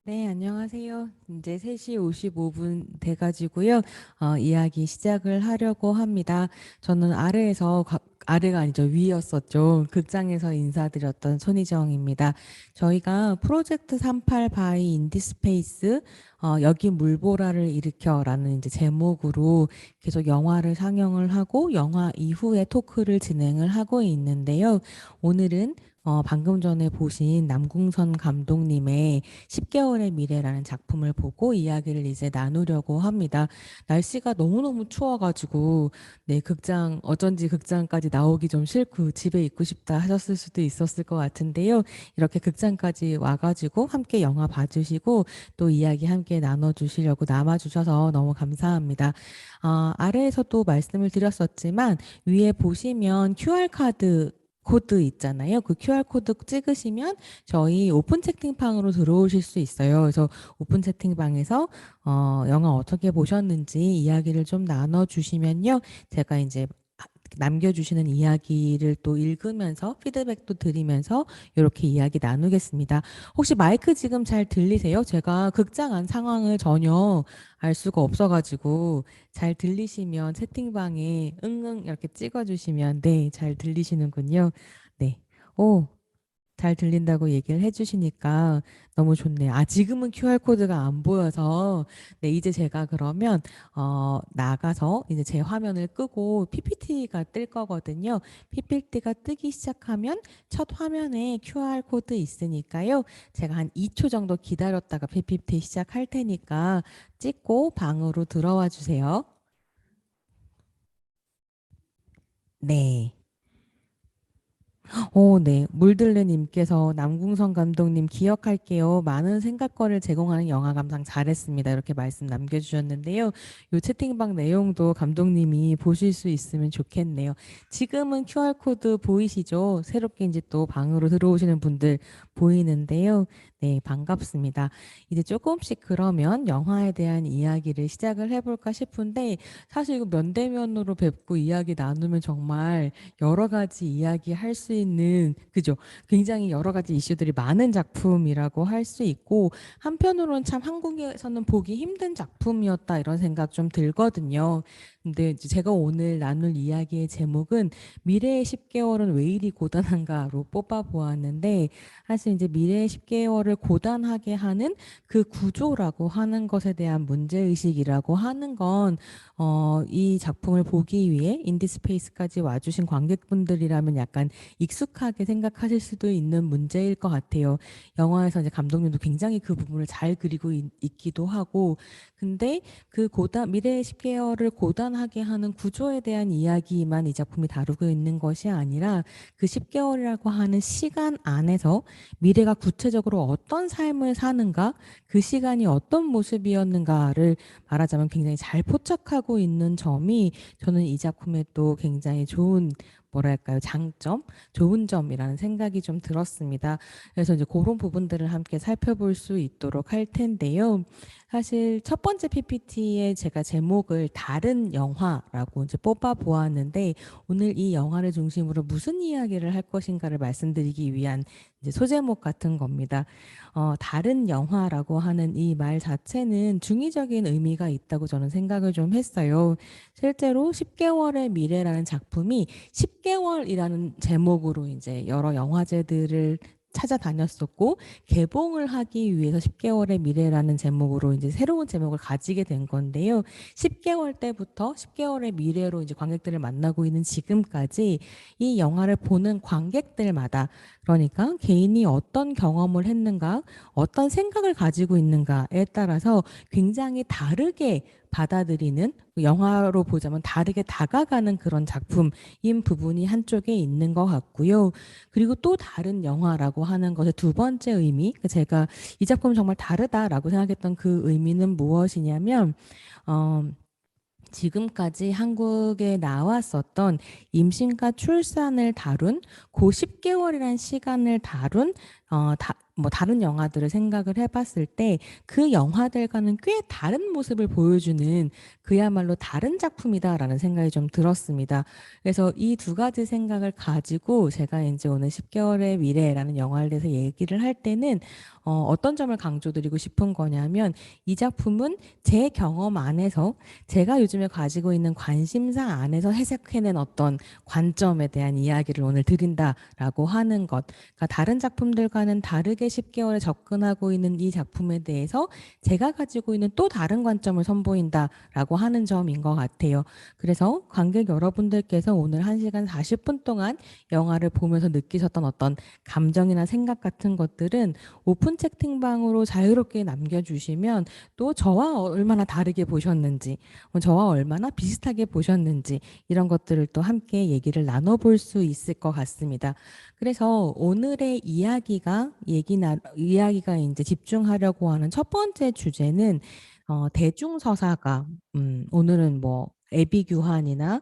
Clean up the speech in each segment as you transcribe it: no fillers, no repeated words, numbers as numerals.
네, 안녕하세요. 이제 3시 55분 돼가지고요. 이야기 시작을 하려고 합니다. 저는 아래가 아니죠. 위였었죠. 극장에서 인사드렸던 손희정입니다. 저희가 프로젝트 38 바이 인디스페이스, 여기 물보라를 일으켜라는 이제 제목으로 계속 영화를 상영을 하고 영화 이후에 토크를 진행을 하고 있는데요. 오늘은 방금 전에 보신 남궁선 감독님의 10개월의 미래라는 작품을 보고 이야기를 이제 나누려고 합니다. 날씨가 너무너무 추워가지고, 네, 어쩐지 극장까지 나오기 좀 싫고 집에 있고 싶다 하셨을 수도 있었을 것 같은데요. 이렇게 극장까지 와가지고 함께 영화 봐주시고 또 이야기 함께 나눠주시려고 남아주셔서 너무 감사합니다. 아래에서 또 말씀을 드렸었지만 위에 보시면 QR카드 코드 있잖아요. 그 QR코드 찍으시면 저희 오픈 채팅방으로 들어오실 수 있어요. 그래서 오픈 채팅방에서 영화 어떻게 보셨는지 이야기를 좀 나눠주시면요. 제가 이제 남겨주시는 이야기를 또 읽으면서 피드백도 드리면서 이렇게 이야기 나누겠습니다. 혹시 마이크 지금 잘 들리세요? 제가 극장 안 상황을 전혀 알 수가 없어가지고 잘 들리시면 채팅방에 응응 이렇게 찍어주시면 네, 잘 들리시는군요. 네. 오, 잘 들린다고 얘기를 해주시니까 너무 좋네요. 지금은 QR코드가 안 보여서, 네, 이제 제가 그러면, 나가서 이제 제 화면을 끄고 PPT가 뜰 거거든요. PPT가 뜨기 시작하면 첫 화면에 QR코드 있으니까요. 제가 한 2초 정도 기다렸다가 PPT 시작할 테니까 찍고 방으로 들어와 주세요. 네. 네. 물들레님께서 남궁선 감독님 기억할게요. 많은 생각거리를 제공하는 영화 감상 잘했습니다. 이렇게 말씀 남겨주셨는데요. 이 채팅방 내용도 감독님이 보실 수 있으면 좋겠네요. 지금은 QR코드 보이시죠? 새롭게 이제 또 방으로 들어오시는 분들 보이는데요. 네, 반갑습니다. 이제 조금씩 그러면 영화에 대한 이야기를 시작을 해볼까 싶은데 사실 이거 면대면으로 뵙고 이야기 나누면 정말 여러 가지 이야기할 수 있는 그죠? 굉장히 여러 가지 이슈들이 많은 작품이라고 할 수 있고 한편으로는 참 한국에서는 보기 힘든 작품이었다 이런 생각 좀 들거든요. 근데 이제 제가 오늘 나눌 이야기의 제목은 미래의 10개월은 왜 이리 고단한가로 뽑아 보았는데 사실 이제 미래의 10개월을 고단하게 하는 그 구조라고 하는 것에 대한 문제의식이라고 하는 건 이 작품을 보기 위해 인디스페이스까지 와주신 관객분들이라면 약간 익숙하게 생각하실 수도 있는 문제일 것 같아요. 영화에서 이제 감독님도 굉장히 그 부분을 잘 그리고 있기도 하고, 근데 그 미래의 10개월을 고단하게 하는 구조에 대한 이야기만 이 작품이 다루고 있는 것이 아니라 그 10개월이라고 하는 시간 안에서 미래가 구체적으로 어떤 삶을 사는가, 그 시간이 어떤 모습이었는가를 말하자면 굉장히 잘 포착하고 있는 점이 저는 이 작품의 또 굉장히 좋은 뭐랄까요 장점, 좋은 점이라는 생각이 좀 들었습니다. 그래서 이제 그런 부분들을 함께 살펴볼 수 있도록 할 텐데요. 사실 첫 번째 PPT에 제가 제목을 다른 영화라고 이제 뽑아 보았는데 오늘 이 영화를 중심으로 무슨 이야기를 할 것인가를 말씀드리기 위한 이제 소제목 같은 겁니다. 다른 영화라고 하는 이 말 자체는 중의적인 의미가 있다고 저는 생각을 좀 했어요. 실제로 10개월의 미래라는 작품이 10개월이라는 제목으로 이제 여러 영화제들을 찾아다녔었고 개봉을 하기 위해서 10개월의 미래라는 제목으로 이제 새로운 제목을 가지게 된 건데요. 10개월 때부터 10개월의 미래로 이제 관객들을 만나고 있는 지금까지 이 영화를 보는 관객들마다 그러니까 개인이 어떤 경험을 했는가, 어떤 생각을 가지고 있는가에 따라서 굉장히 다르게 받아들이는 영화로 보자면 다르게 다가가는 그런 작품인 부분이 한쪽에 있는 것 같고요. 그리고 또 다른 영화라고 하는 것의 두 번째 의미, 제가 이 작품 정말 다르다라고 생각했던 그 의미는 무엇이냐면, 어, 지금까지 한국에 나왔었던 임신과 출산을 다룬 그 10개월이라는 시간을 다룬 뭐 다른 영화들을 생각을 해봤을 때 그 영화들과는 꽤 다른 모습을 보여주는 그야말로 다른 작품이다라는 생각이 좀 들었습니다. 그래서 이 두 가지 생각을 가지고 제가 이제 오늘 10개월의 미래라는 영화에 대해서 얘기를 할 때는 어떤 점을 강조드리고 싶은 거냐면 이 작품은 제 경험 안에서 제가 요즘에 가지고 있는 관심사 안에서 해석해낸 어떤 관점에 대한 이야기를 오늘 드린다라고 하는 것. 그러니까 다른 작품들과는 다르게 10개월에 접근하고 있는 이 작품에 대해서 제가 가지고 있는 또 다른 관점을 선보인다라고 하는 점인 것 같아요. 그래서 관객 여러분들께서 오늘 1시간 40분 동안 영화를 보면서 느끼셨던 어떤 감정이나 생각 같은 것들은 오픈 채팅방으로 자유롭게 남겨주시면 또 저와 얼마나 다르게 보셨는지, 저와 얼마나 비슷하게 보셨는지 이런 것들을 또 함께 얘기를 나눠볼 수 있을 것 같습니다. 그래서 오늘의 이야기가 이제 집중하려고 하는 첫 번째 주제는 대중서사가 오늘은 뭐 애비규환이나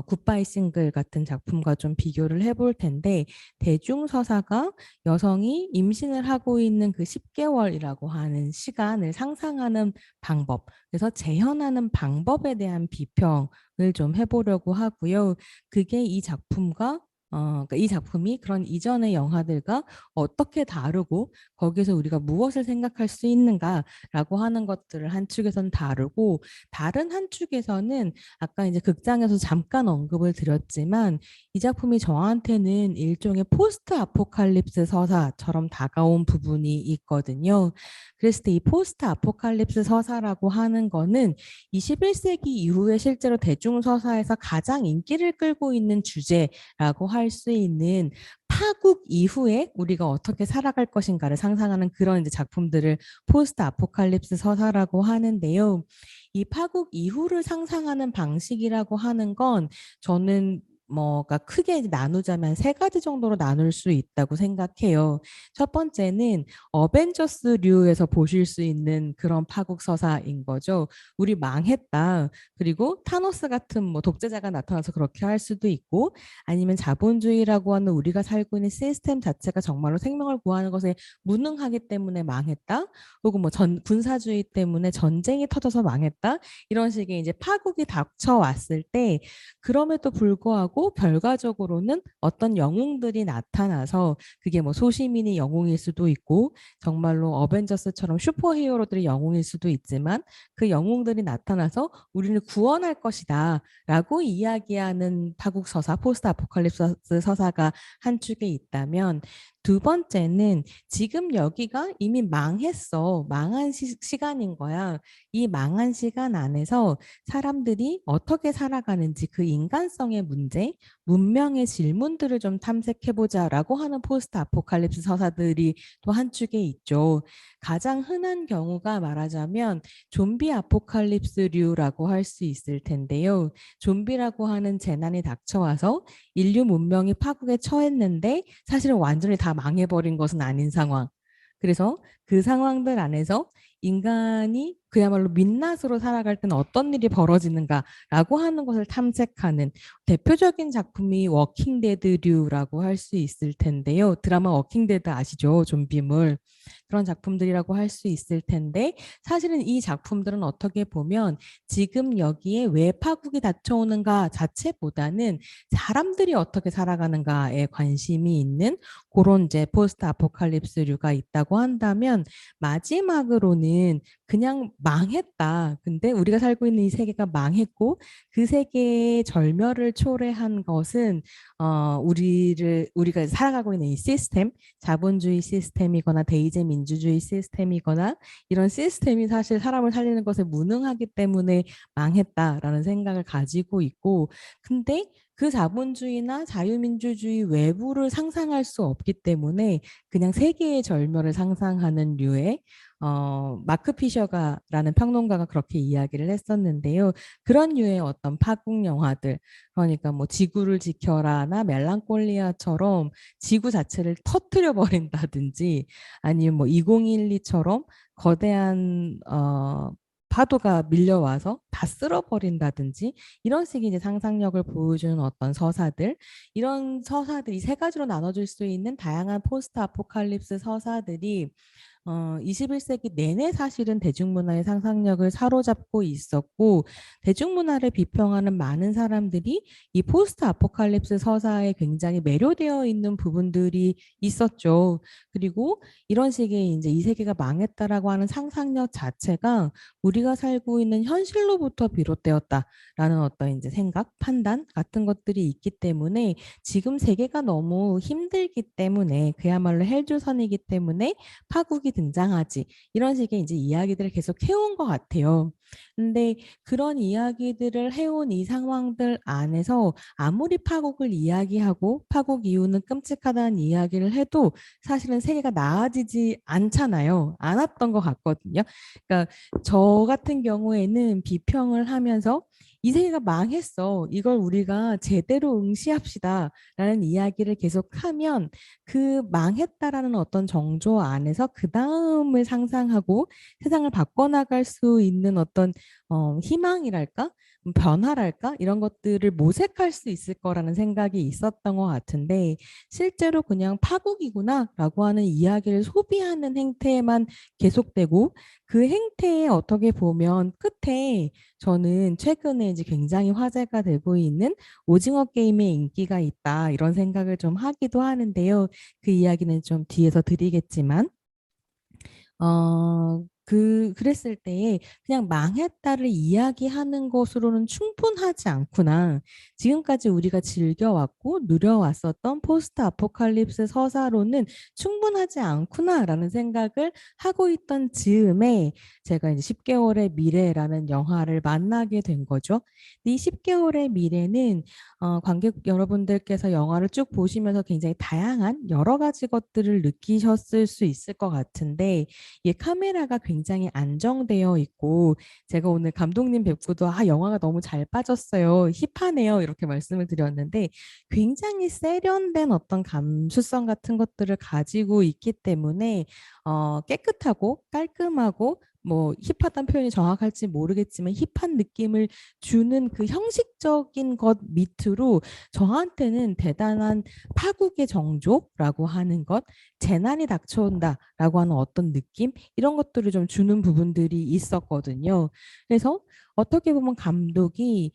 굿바이 싱글 같은 작품과 좀 비교를 해볼 텐데 대중서사가 여성이 임신을 하고 있는 그 10개월이라고 하는 시간을 상상하는 방법, 그래서 재현하는 방법에 대한 비평을 좀 해보려고 하고요. 그게 그러니까 이 작품이 그런 이전의 영화들과 어떻게 다르고 거기서 우리가 무엇을 생각할 수 있는가라고 하는 것들을 한 축에서는 다루고 다른 한 축에서는 아까 이제 극장에서 잠깐 언급을 드렸지만 이 작품이 저한테는 일종의 포스트 아포칼립스 서사처럼 다가온 부분이 있거든요. 그랬을 때 이 포스트 아포칼립스 서사라고 하는 거는 21세기 이후에 실제로 대중서사에서 가장 인기를 끌고 있는 주제라고 할 수 있는 파국 이후에 우리가 어떻게 살아갈 것인가를 상상하는 그런 이제 작품들을 포스트 아포칼립스 서사라고 하는데요. 이 파국 이후를 상상하는 방식이라고 하는 건 저는 뭐가 크게 나누자면 세 가지 정도로 나눌 수 있다고 생각해요. 첫 번째는 어벤져스류에서 보실 수 있는 그런 파국 서사인 거죠. 우리 망했다. 그리고 타노스 같은 뭐 독재자가 나타나서 그렇게 할 수도 있고 아니면 자본주의라고 하는 우리가 살고 있는 시스템 자체가 정말로 생명을 구하는 것에 무능하기 때문에 망했다. 혹은 뭐 군사주의 때문에 전쟁이 터져서 망했다. 이런 식의 이제 파국이 닥쳐왔을 때 그럼에도 불구하고 결과적으로는 어떤 영웅들이 나타나서 그게 뭐 소시민이 영웅일 수도 있고 정말로 어벤져스처럼 슈퍼히어로들이 영웅일 수도 있지만 그 영웅들이 나타나서 우리를 구원할 것이다 라고 이야기하는 파국 서사, 포스트 아포칼립스 서사가 한 축에 있다면 두 번째는 지금 여기가 이미 망했어. 망한 시간인 거야. 이 망한 시간 안에서 사람들이 어떻게 살아가는지 그 인간성의 문제, 문명의 질문들을 좀 탐색해보자라고 하는 포스트 아포칼립스 서사들이 또 한 축에 있죠. 가장 흔한 경우가 말하자면 좀비 아포칼립스류라고 할 수 있을 텐데요. 좀비라고 하는 재난이 닥쳐와서 인류 문명이 파국에 처했는데 사실은 완전히 다 망해버린 것은 아닌 상황. 그래서 그 상황들 안에서 인간이 그야말로 민낯으로 살아갈 때는 어떤 일이 벌어지는가라고 하는 것을 탐색하는 대표적인 작품이 워킹데드류라고 할 수 있을 텐데요. 드라마 워킹데드 아시죠? 좀비물. 그런 작품들이라고 할 수 있을 텐데 사실은 이 작품들은 어떻게 보면 지금 여기에 왜 파국이 닥쳐오는가 자체보다는 사람들이 어떻게 살아가는가에 관심이 있는 그런 이제 포스트 아포칼립스류가 있다고 한다면 마지막으로는 그냥 망했다. 근데 우리가 살고 있는 이 세계가 망했고 그 세계의 절멸을 초래한 것은 우리가 살아가고 있는 이 시스템, 자본주의 시스템이거나 대의제 민주주의 시스템이거나 이런 시스템이 사실 사람을 살리는 것에 무능하기 때문에 망했다라는 생각을 가지고 있고 근데 그 자본주의나 자유민주주의 외부를 상상할 수 없기 때문에 그냥 세계의 절멸을 상상하는 류의 마크 피셔가라는 평론가가 그렇게 이야기를 했었는데요. 그런 류의 어떤 파국 영화들, 그러니까 뭐 지구를 지켜라나 멜랑콜리아처럼 지구 자체를 터뜨려 버린다든지 아니면 뭐 2012처럼 거대한 파도가 밀려와서 다 쓸어버린다든지 이런 식의 이제 상상력을 보여주는 어떤 서사들, 이런 서사들이 세 가지로 나눠질 수 있는 다양한 포스트 아포칼립스 서사들이 21세기 내내 사실은 대중문화의 상상력을 사로잡고 있었고, 대중문화를 비평하는 많은 사람들이 이 포스트 아포칼립스 서사에 굉장히 매료되어 있는 부분들이 있었죠. 그리고 이런 식의 이제 이 세계가 망했다라고 하는 상상력 자체가 우리가 살고 있는 현실로부터 비롯되었다라는 어떤 이제 생각, 판단 같은 것들이 있기 때문에 지금 세계가 너무 힘들기 때문에, 그야말로 헬조선이기 때문에 파국이 등장하지, 이런 식의 이제 이야기들을 계속 해온 것 같아요. 근데 그런 이야기들을 해온 이 상황들 안에서 아무리 파국을 이야기하고 파국 이후는 끔찍하다는 이야기를 해도 사실은 세계가 나아지지 않잖아요. 않았던 것 같거든요. 그러니까 저 같은 경우에는 비평을 하면서 이 세계가 망했어, 이걸 우리가 제대로 응시합시다 라는 이야기를 계속하면 그 망했다라는 어떤 정조 안에서 그 다음을 상상하고 세상을 바꿔나갈 수 있는 어떤 희망이랄까? 변화랄까? 이런 것들을 모색할 수 있을 거라는 생각이 있었던 것 같은데, 실제로 그냥 파국이구나 라고 하는 이야기를 소비하는 행태만 계속되고, 그 행태에 어떻게 보면 끝에 저는 최근에 이제 굉장히 화제가 되고 있는 오징어 게임의 인기가 있다, 이런 생각을 좀 하기도 하는데요. 그 이야기는 좀 뒤에서 드리겠지만, 그랬을 때에 그냥 망했다를 이야기하는 것으로는 충분하지 않구나. 지금까지 우리가 즐겨왔고 누려왔었던 포스트 아포칼립스 서사로는 충분하지 않구나라는 생각을 하고 있던 즈음에 제가 이제 10개월의 미래라는 영화를 만나게 된 거죠. 이 10개월의 미래는 관객 여러분들께서 영화를 쭉 보시면서 굉장히 다양한 여러 가지 것들을 느끼셨을 수 있을 것 같은데, 이 카메라가 굉장히 안정되어 있고, 제가 오늘 감독님 뵙고도 영화가 너무 잘 빠졌어요, 힙하네요, 이렇게 말씀을 드렸는데, 굉장히 세련된 어떤 감수성 같은 것들을 가지고 있기 때문에 깨끗하고 깔끔하고, 뭐 힙하다는 표현이 정확할지 모르겠지만 힙한 느낌을 주는 그 형식적인 것 밑으로 저한테는 대단한 파국의 정조라고 하는 것, 재난이 닥쳐온다라고 하는 어떤 느낌, 이런 것들을 좀 주는 부분들이 있었거든요. 그래서 어떻게 보면 감독이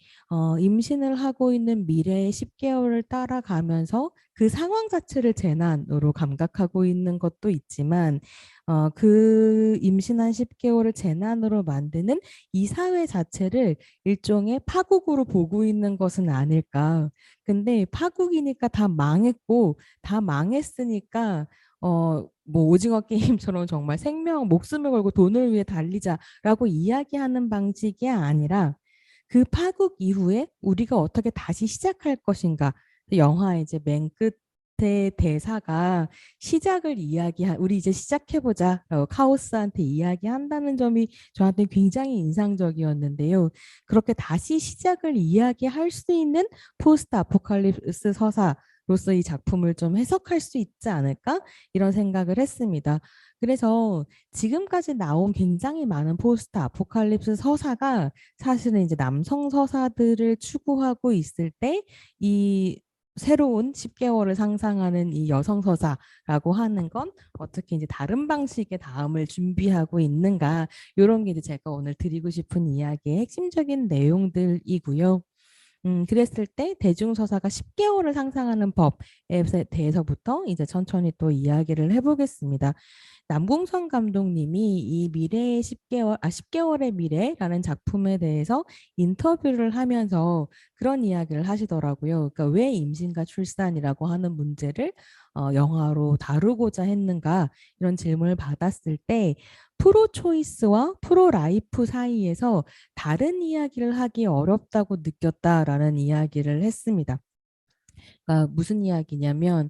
임신을 하고 있는 미래의 10개월을 따라가면서 그 상황 자체를 재난으로 감각하고 있는 것도 있지만, 그 임신한 10개월을 재난으로 만드는 이 사회 자체를 일종의 파국으로 보고 있는 것은 아닐까. 근데 파국이니까 다 망했고, 다 망했으니까 뭐 오징어 게임처럼 정말 생명, 목숨을 걸고 돈을 위해 달리자라고 이야기하는 방식이 아니라, 그 파국 이후에 우리가 어떻게 다시 시작할 것인가. 영화의 이제 맨 끝에 대사가 시작을 우리 이제 시작해보자라고 카오스한테 이야기한다는 점이 저한테 굉장히 인상적이었는데요. 그렇게 다시 시작을 이야기할 수 있는 포스트 아포칼립스 서사로서 이 작품을 좀 해석할 수 있지 않을까? 이런 생각을 했습니다. 그래서 지금까지 나온 굉장히 많은 포스트 아포칼립스 서사가 사실은 이제 남성 서사들을 추구하고 있을 때, 이 새로운 10개월을 상상하는 이 여성 서사라고 하는 건 어떻게 이제 다른 방식의 다음을 준비하고 있는가, 이런 게 이제 제가 오늘 드리고 싶은 이야기의 핵심적인 내용들이고요. 그랬을 때 대중서사가 10개월을 상상하는 법에 대해서부터 이제 천천히 또 이야기를 해보겠습니다. 남궁선 감독님이 이 미래의 10개월의 미래라는 작품에 대해서 인터뷰를 하면서 그런 이야기를 하시더라고요. 그러니까 왜 임신과 출산이라고 하는 문제를 영화로 다루고자 했는가, 이런 질문을 받았을 때 프로 초이스와 프로 라이프 사이에서 다른 이야기를 하기 어렵다고 느꼈다라는 이야기를 했습니다. 그러니까 무슨 이야기냐면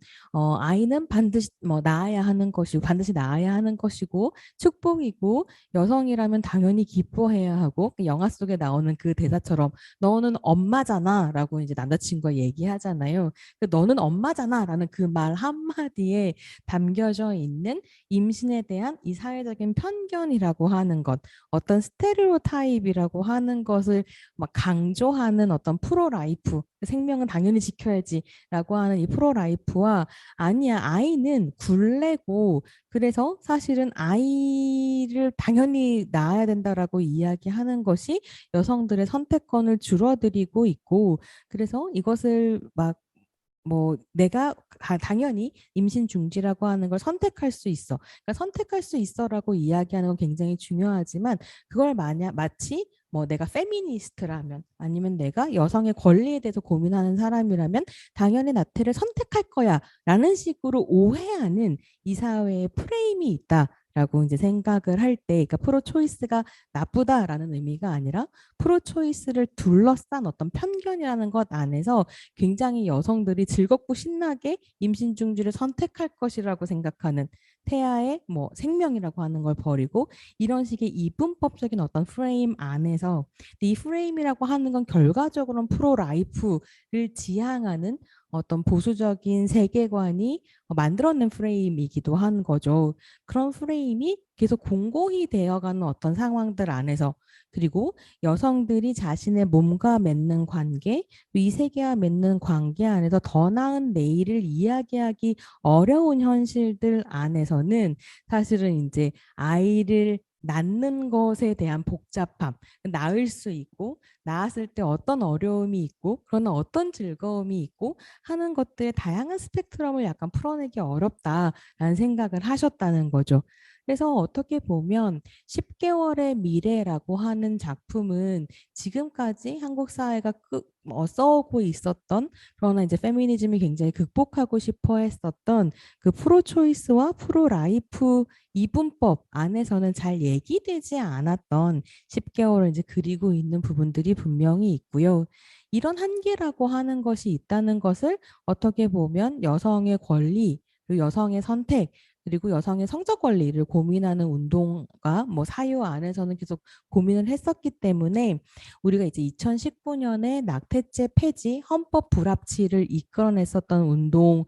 아이는 반드시 뭐 낳아야 하는 것이고 반드시 낳아야 하는 것이고 축복이고 여성이라면 당연히 기뻐해야 하고 그 영화 속에 나오는 그 대사처럼 너는 엄마잖아라고 이제 남자친구가 얘기하잖아요. 그 너는 엄마잖아라는 그 말 한마디에 담겨져 있는 임신에 대한 이 사회적인 편견이라고 하는 것, 어떤 스테레오타입이라고 하는 것을 막 강조하는 어떤 프로라이프, 생명은 당연히 지켜야지 라고 하는 이 프로라이프와 아니야 아이는 굴레고 그래서 사실은 아이를 당연히 낳아야 된다라고 이야기하는 것이 여성들의 선택권을 줄어들이고 있고 그래서 이것을 막 뭐 내가 당연히 임신 중지라고 하는 걸 선택할 수 있어. 그러니까 선택할 수 있어라고 이야기하는 건 굉장히 중요하지만 그걸 마치 뭐 내가 페미니스트라면 아니면 내가 여성의 권리에 대해서 고민하는 사람이라면 당연히 나태를 선택할 거야 라는 식으로 오해하는 이 사회의 프레임이 있다라고 이제 생각을 할 때 그러니까 프로 초이스가 나쁘다라는 의미가 아니라 프로 초이스를 둘러싼 어떤 편견이라는 것 안에서 굉장히 여성들이 즐겁고 신나게 임신 중지를 선택할 것이라고 생각하는 태아의 뭐 생명이라고 하는 걸 버리고 이런 식의 이분법적인 어떤 프레임 안에서 이 프레임이라고 하는 건 결과적으로는 프로 라이프를 지향하는 어떤 보수적인 세계관이 만들어낸 프레임이기도 한 거죠. 그런 프레임이 계속 공고히 되어가는 어떤 상황들 안에서 그리고 여성들이 자신의 몸과 맺는 관계, 이 세계와 맺는 관계 안에서 더 나은 내일을 이야기하기 어려운 현실들 안에서는 사실은 이제 아이를 낳는 것에 대한 복잡함, 낳을 수 있고 낳았을 때 어떤 어려움이 있고 그러나 어떤 즐거움이 있고 하는 것들의 다양한 스펙트럼을 약간 풀어내기 어렵다라는 생각을 하셨다는 거죠. 그래서 어떻게 보면 10개월의 미래라고 하는 작품은 지금까지 한국 사회가 써오고 있었던 그러나 이제 페미니즘이 굉장히 극복하고 싶어 했었던 그 프로 초이스와 프로 라이프 이분법 안에서는 잘 얘기되지 않았던 10개월을 이제 그리고 있는 부분들이 분명히 있고요. 이런 한계라고 하는 것이 있다는 것을 어떻게 보면 여성의 권리, 그리고 여성의 선택, 그리고 여성의 성적 권리를 고민하는 운동과 뭐 사유 안에서는 계속 고민을 했었기 때문에 우리가 이제 2019년에 낙태죄 폐지 헌법 불합치를 이끌어냈었던 운동을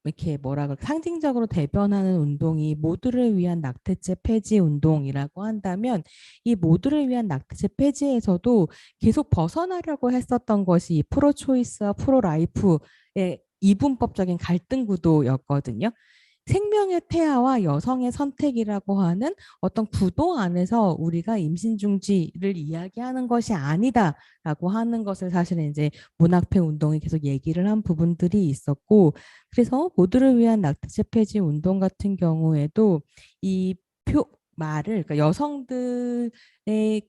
이렇게 뭐라 그럴까 상징적으로 대변하는 운동이 모두를 위한 낙태죄 폐지 운동이라고 한다면 이 모두를 위한 낙태죄 폐지에서도 계속 벗어나려고 했었던 것이 이 프로 초이스와 프로 라이프의 이분법적인 갈등 구도였거든요. 생명의 태아와 여성의 선택이라고 하는 어떤 구도 안에서 우리가 임신 중지를 이야기하는 것이 아니다라고 하는 것을 사실은 이제 문학폐 운동이 계속 얘기를 한 부분들이 있었고 그래서 모두를 위한 낙태죄 폐지 운동 같은 경우에도 이 말을 그러니까 여성들의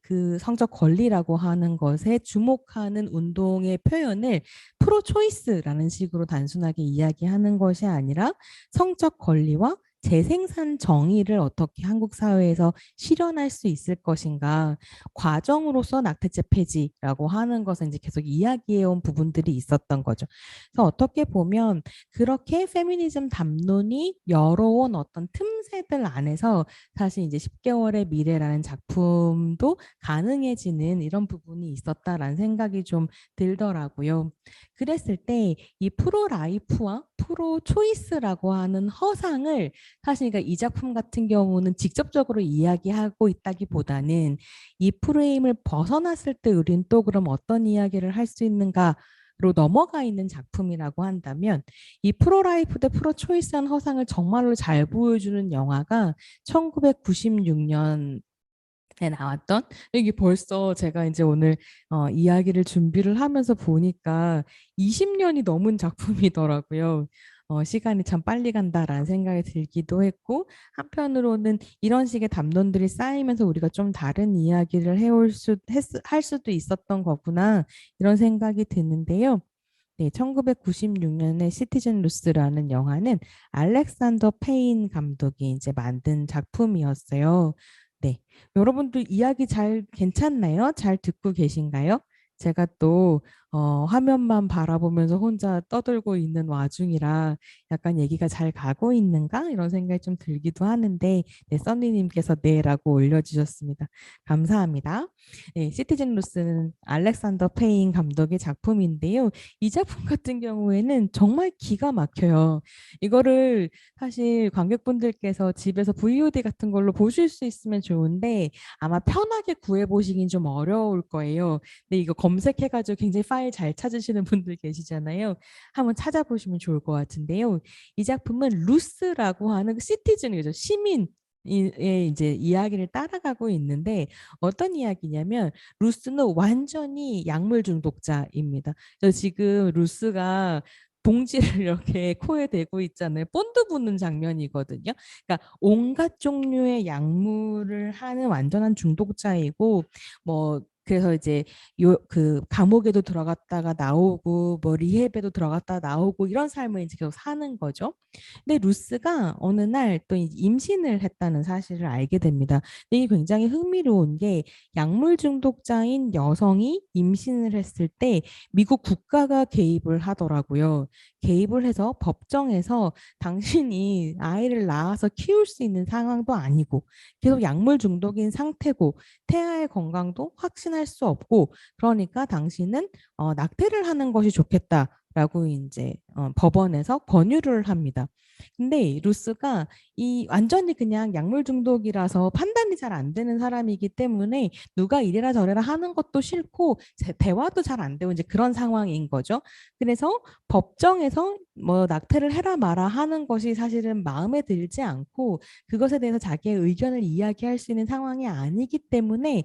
그 성적 권리라고 하는 것에 주목하는 운동의 표현을 프로 초이스라는 식으로 단순하게 이야기하는 것이 아니라 성적 권리와 재생산 정의를 어떻게 한국 사회에서 실현할 수 있을 것인가 과정으로서 낙태죄 폐지라고 하는 것은 이제 계속 이야기해온 부분들이 있었던 거죠. 그래서 어떻게 보면 그렇게 페미니즘 담론이 열어온 어떤 틈새들 안에서 사실 이제 10개월의 미래라는 작품도 가능해지는 이런 부분이 있었다라는 생각이 좀 들더라고요. 그랬을 때 이 프로 라이프와 프로 초이스라고 하는 허상을 사실 그러니까 이 작품 같은 경우는 직접적으로 이야기하고 있다기보다는 이 프레임을 벗어났을 때 우린 또 그럼 어떤 이야기를 할 수 있는가 로 넘어가 있는 작품이라고 한다면 이 프로라이프 대 프로초이스한 허상을 정말로 잘 보여주는 영화가 1996년 에 나왔던 여기 벌써 제가 이제 오늘 이야기를 준비를 하면서 보니까 20년이 넘은 작품이더라고요. 시간이 참 빨리 간다라는 생각이 들기도 했고 한편으로는 이런 식의 담론들이 쌓이면서 우리가 좀 다른 이야기를 할 수도 있었던 거구나 이런 생각이 드는데요. 네, 1996년에 시티즌 루스라는 영화는 알렉산더 페인 감독이 이제 만든 작품이었어요. 네, 여러분들 이야기 잘 괜찮나요? 잘 듣고 계신가요? 제가 또 화면만 바라보면서 혼자 떠들고 있는 와중이라 약간 얘기가 잘 가고 있는가 이런 생각이 좀 들기도 하는데 네, 써니님께서 네라고 올려주셨습니다. 감사합니다. 네, 시티즌 루스는 알렉산더 페인 감독의 작품인데요. 이 작품 같은 경우에는 정말 기가 막혀요. 이거를 사실 관객분들께서 집에서 VOD 같은 걸로 보실 수 있으면 좋은데 아마 편하게 구해보시긴 좀 어려울 거예요. 근데 이거 검색해가지고 굉장히 파일 잘 찾으시는 분들 계시잖아요. 한번 찾아보시면 좋을 것 같은데요. 이 작품은 루스라고 하는 시티즌이죠. 시민 의 이제 이야기를 따라가고 있는데 어떤 이야기냐면 루스는 완전히 약물 중독자입니다. 그래서 지금 루스가 봉지를 이렇게 코에 대고 있잖아요. 본드 부는 장면이거든요. 그러니까 온갖 종류의 약물을 하는 완전한 중독자이고 뭐 그래서 이제 요 그 감옥에도 들어갔다가 나오고 뭐 리헵에도 들어갔다 나오고 이런 삶을 이제 계속 사는 거죠. 근데 루스가 어느 날 또 임신을 했다는 사실을 알게 됩니다. 근데 이게 굉장히 흥미로운 게 약물 중독자인 여성이 임신을 했을 때 미국 국가가 개입을 하더라고요. 개입을 해서 법정에서 당신이 아이를 낳아서 키울 수 있는 상황도 아니고 계속 약물 중독인 상태고 태아의 건강도 확신할 수 없고 그러니까 당신은 낙태를 하는 것이 좋겠다라고 이제 법원에서 권유를 합니다. 근데 루스가 이 완전히 그냥 약물 중독이라서 판단이 잘 안 되는 사람이기 때문에 누가 이래라 저래라 하는 것도 싫고 대화도 잘 안 되고 이제 그런 상황인 거죠. 그래서 법정에서 뭐 낙태를 해라 마라 하는 것이 사실은 마음에 들지 않고 그것에 대해서 자기의 의견을 이야기할 수 있는 상황이 아니기 때문에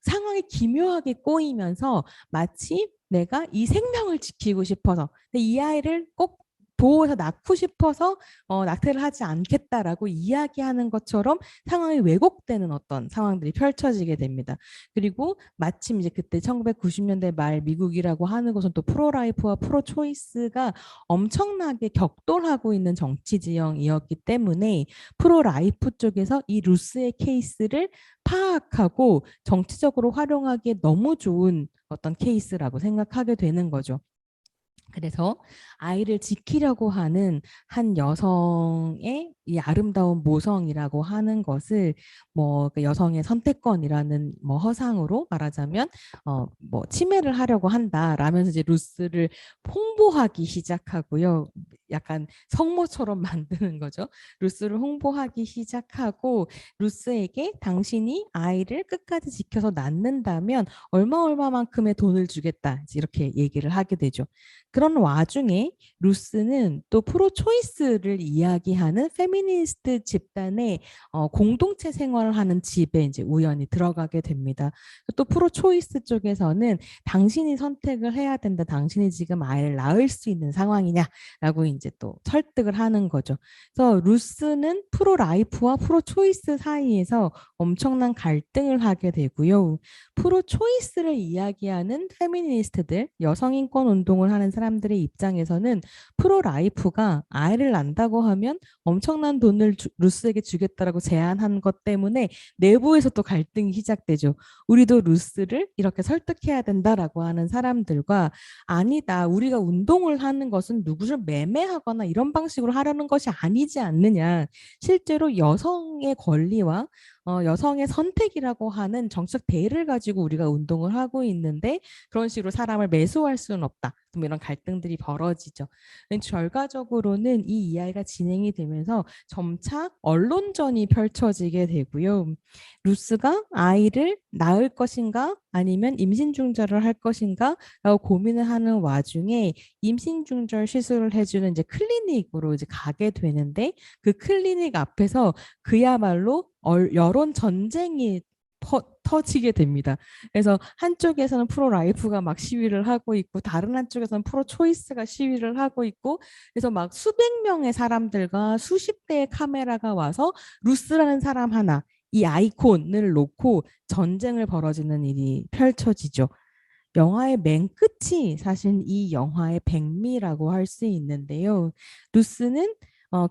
상황이 기묘하게 꼬이면서 마치 내가 이 생명을 지키고 싶어서 근데 이 아이를 꼭 보호해서 낳고 싶어서 낙태를 하지 않겠다라고 이야기하는 것처럼 상황이 왜곡되는 어떤 상황들이 펼쳐지게 됩니다. 그리고 마침 이제 그때 1990년대 말 미국이라고 하는 것은 또 프로라이프와 프로초이스가 엄청나게 격돌하고 있는 정치 지형이었기 때문에 프로라이프 쪽에서 이 루스의 케이스를 파악하고 정치적으로 활용하기에 너무 좋은 어떤 케이스라고 생각하게 되는 거죠. 그래서 아이를 지키려고 하는 한 여성의 이 아름다운 모성이라고 하는 것을 뭐그 여성의 선택권이라는 뭐 허상으로 말하자면 뭐 침해를 하려고 한다라면서 이제 루스를 홍보하기 시작하고요. 약간 성모처럼 만드는 거죠. 루스를 홍보하기 시작하고 루스에게 당신이 아이를 끝까지 지켜서 낳는다면 얼마만큼의 돈을 주겠다 이렇게 얘기를 하게 되죠. 그런 와중에 루스는 또 프로초이스를 이야기하는 페미니스트 집단의 공동체 생활을 하는 집에 이제 우연히 들어가게 됩니다. 또 프로초이스 쪽에서는 당신이 선택을 해야 된다. 당신이 지금 아이를 낳을 수 있는 상황이냐라고 이제 또 설득을 하는 거죠. 그래서 루스는 프로라이프와 프로초이스 사이에서 엄청난 갈등을 하게 되고요. 프로초이스를 이야기하는 페미니스트들, 여성인권 운동을 하는 사람들의 입장에서는 프로라이프가 아이를 낳는다고 하면 엄청난 돈을 루스에게 주겠다라고 제안한 것 때문에 내부에서 또 갈등이 시작되죠. 우리도 루스를 이렇게 설득해야 된다라고 하는 사람들과 아니다, 우리가 운동을 하는 것은 누구를 매매하거나 이런 방식으로 하려는 것이 아니지 않느냐. 실제로 여성의 권리와 여성의 선택이라고 하는 정책 대의를 가지고 우리가 운동을 하고 있는데 그런 식으로 사람을 매수할 수는 없다. 이런 갈등들이 벌어지죠. 결과적으로는 이 이야기가 진행이 되면서 점차 언론전이 펼쳐지게 되고요. 루스가 아이를 낳을 것인가 아니면 임신 중절을 할 것인가 라고 고민을 하는 와중에 임신 중절 시술을 해주는 이제 클리닉으로 이제 가게 되는데 그 클리닉 앞에서 그야말로 여론 전쟁이 터지게 됩니다. 그래서 한쪽에서는 프로라이프가 막 시위를 하고 있고 다른 한쪽에서는 프로초이스가 시위를 하고 있고 그래서 막 수백 명의 사람들과 수십 대의 카메라가 와서 루스라는 사람 하나 이 아이콘을 놓고 전쟁을 벌어지는 일이 펼쳐지죠. 영화의 맨 끝이 사실 이 영화의 백미라고 할 수 있는데요. 루스는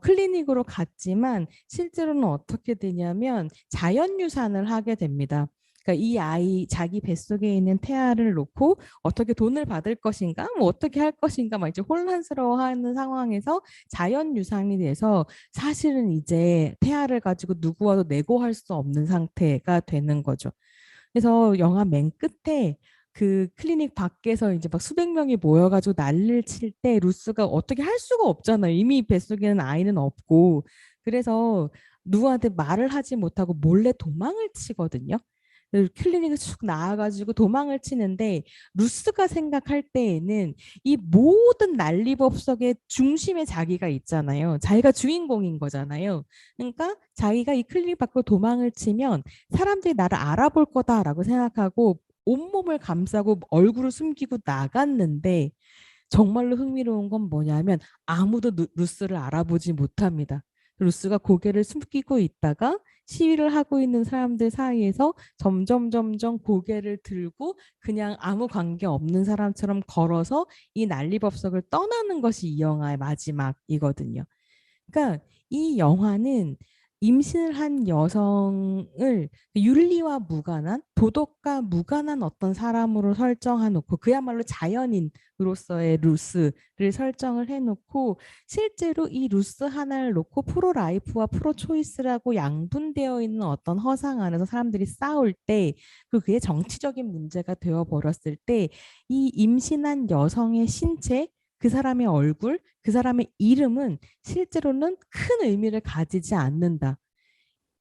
클리닉으로 갔지만 실제로는 어떻게 되냐면 자연유산을 하게 됩니다. 그러니까 이 아이 자기 뱃속에 있는 태아를 놓고 어떻게 돈을 받을 것인가, 뭐 어떻게 할 것인가 막 이제 혼란스러워하는 상황에서 자연 유산이 돼서 사실은 이제 태아를 가지고 누구와도 내고할 수 없는 상태가 되는 거죠. 그래서 영화 맨 끝에 그 클리닉 밖에서 이제 막 수백 명이 모여가지고 난리를 칠 때 루스가 어떻게 할 수가 없잖아요. 이미 뱃속에는 아이는 없고. 그래서 누구한테 말을 하지 못하고 몰래 도망을 치거든요. 클리닉을 쭉 나와가지고 도망을 치는데 루스가 생각할 때에는 이 모든 난리법석의 중심에 자기가 있잖아요. 자기가 주인공인 거잖아요. 그러니까 자기가 이 클리닉 밖으로 도망을 치면 사람들이 나를 알아볼 거다라고 생각하고 온몸을 감싸고 얼굴을 숨기고 나갔는데 정말로 흥미로운 건 뭐냐면 아무도 루스를 알아보지 못합니다. 루스가 고개를 숨기고 있다가 시위를 하고 있는 사람들 사이에서 점점 고개를 들고 그냥 아무 관계 없는 사람처럼 걸어서 이 난리법석을 떠나는 것이 이 영화의 마지막이거든요. 그러니까 이 영화는 임신을 한 여성을 윤리와 무관한 도덕과 무관한 어떤 사람으로 설정해 놓고 그야말로 자연인으로서의 루스를 설정을 해놓고 실제로 이 루스 하나를 놓고 프로라이프와 프로초이스라고 양분되어 있는 어떤 허상 안에서 사람들이 싸울 때 그리고 그게 정치적인 문제가 되어 버렸을 때 이 임신한 여성의 신체 그 사람의 얼굴, 그 사람의 이름은 실제로는 큰 의미를 가지지 않는다.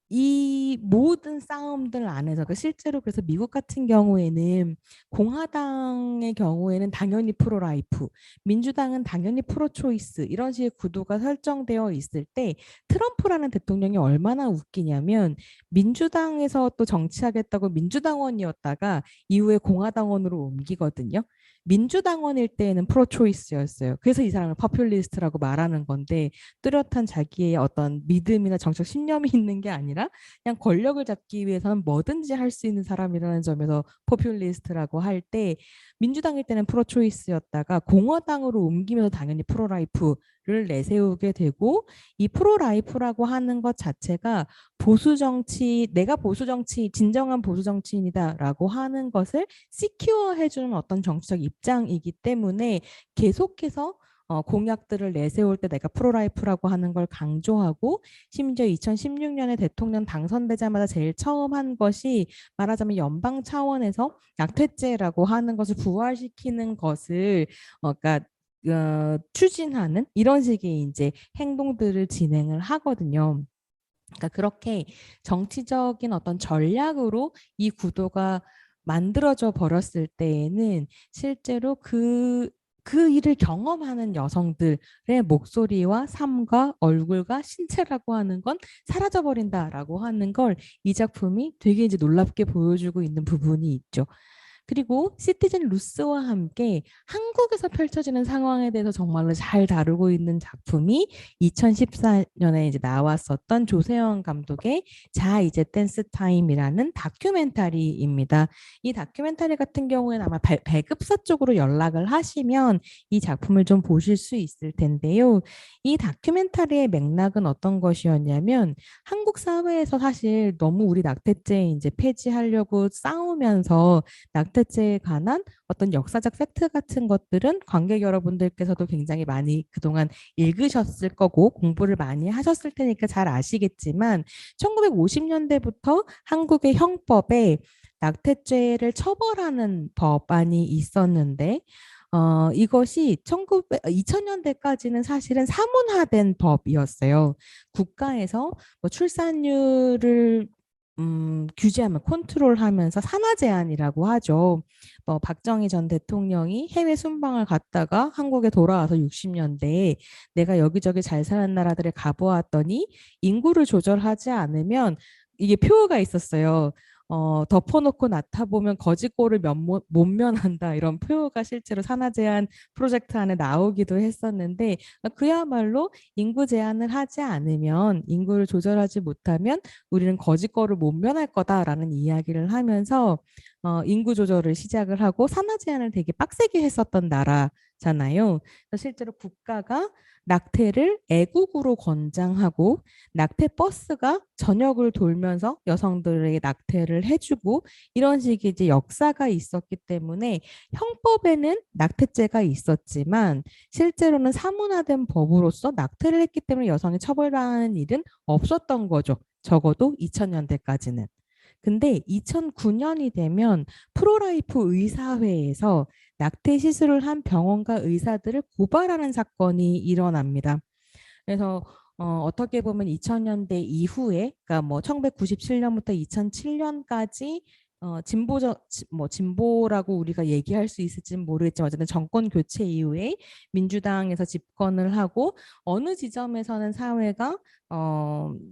이 모든 싸움들 안에서 실제로 그래서 미국 같은 경우에는 공화당의 경우에는 당연히 프로라이프, 민주당은 당연히 프로초이스 이런 식의 구도가 설정되어 있을 때 트럼프라는 대통령이 얼마나 웃기냐면 민주당에서 또 정치하겠다고 민주당원이었다가 이후에 공화당원으로 옮기거든요. 민주당원일 때에는 프로초이스였어요. 그래서 이 사람을 퍼퓰리스트라고 말하는 건데 뚜렷한 자기의 어떤 믿음이나 정책 신념이 있는 게 아니라 그냥 권력을 잡기 위해서는 뭐든지 할 수 있는 사람이라는 점에서 포퓰리스트라고 할 때 민주당일 때는 프로초이스였다가 공화당으로 옮기면서 당연히 프로라이프를 내세우게 되고 이 프로라이프라고 하는 것 자체가 보수 정치, 내가 보수 정치, 진정한 보수 정치인이다라고 하는 것을 시큐어 해주는 어떤 정치적 입장이기 때문에 계속해서 공약들을 내세울 때 내가 프로라이프라고 하는 걸 강조하고 심지어 2016년에 대통령 당선되자마자 제일 처음 한 것이 말하자면 연방 차원에서 낙태죄라고 하는 것을 부활시키는 것을 그러니까 추진하는 이런 식의 이제 행동들을 진행을 하거든요. 그러니까 그렇게 정치적인 어떤 전략으로 이 구도가 만들어져 버렸을 때에는 실제로 그 일을 경험하는 여성들의 목소리와 삶과 얼굴과 신체라고 하는 건 사라져버린다라고 하는 걸 이 작품이 되게 이제 놀랍게 보여주고 있는 부분이 있죠. 그리고 시티즌 루스와 함께 한국에서 펼쳐지는 상황에 대해서 정말로 잘 다루고 있는 작품이 2014년에 이제 나왔었던 조세영 감독의 자 이제 댄스 타임이라는 다큐멘터리입니다. 이 다큐멘터리 같은 경우에는 아마 배급사 쪽으로 연락을 하시면 이 작품을 좀 보실 수 있을 텐데요. 이 다큐멘터리의 맥락은 어떤 것이었냐면 한국 사회에서 사실 너무 우리 낙태죄 이제 폐지하려고 싸우면서 낙태죄에 관한 어떤 역사적 팩트 같은 것들은 관객 여러분들께서도 굉장히 많이 그동안 읽으셨을 거고 공부를 많이 하셨을 테니까 잘 아시겠지만 1950년대부터 한국의 형법에 낙태죄를 처벌하는 법안이 있었는데 이것이 2000년대까지는 사실은 사문화된 법이었어요. 국가에서 뭐 출산율을 규제하면 컨트롤하면서 산하 제한이라고 하죠. 박정희 전 대통령이 해외 순방을 갔다가 한국에 돌아와서 60년대에 내가 여기저기 잘 사는 나라들에 가보았더니 인구를 조절하지 않으면 이게 표어가 있었어요. 덮어놓고 낳다보면 거지꼴을 못 면한다 이런 표어가 실제로 산하 제한 프로젝트 안에 나오기도 했었는데 그야말로 인구 제한을 하지 않으면 인구를 조절하지 못하면 우리는 거지꼴을 못 면할 거다라는 이야기를 하면서 인구 조절을 시작을 하고 산하 제한을 되게 빡세게 했었던 나라 거잖아요. 그래서 실제로 국가가 낙태를 애국으로 권장하고 낙태 버스가 전역을 돌면서 여성들에게 낙태를 해주고 이런 식의 이제 역사가 있었기 때문에 형법에는 낙태죄가 있었지만 실제로는 사문화된 법으로서 낙태를 했기 때문에 여성이 처벌당하는 일은 없었던 거죠. 적어도 2000년대까지는. 근데 2009년이 되면 프로라이프 의사회에서 낙태 시술을 한 병원과 의사들을 고발하는 사건이 일어납니다. 그래서 어떻게 보면 2000년대 이후에, 그러니까 뭐 1997년부터 2007년까지 진보적 뭐 진보라고 우리가 얘기할 수 있을지는 모르겠지만 어쨌든 정권 교체 이후에 민주당에서 집권을 하고 어느 지점에서는 사회가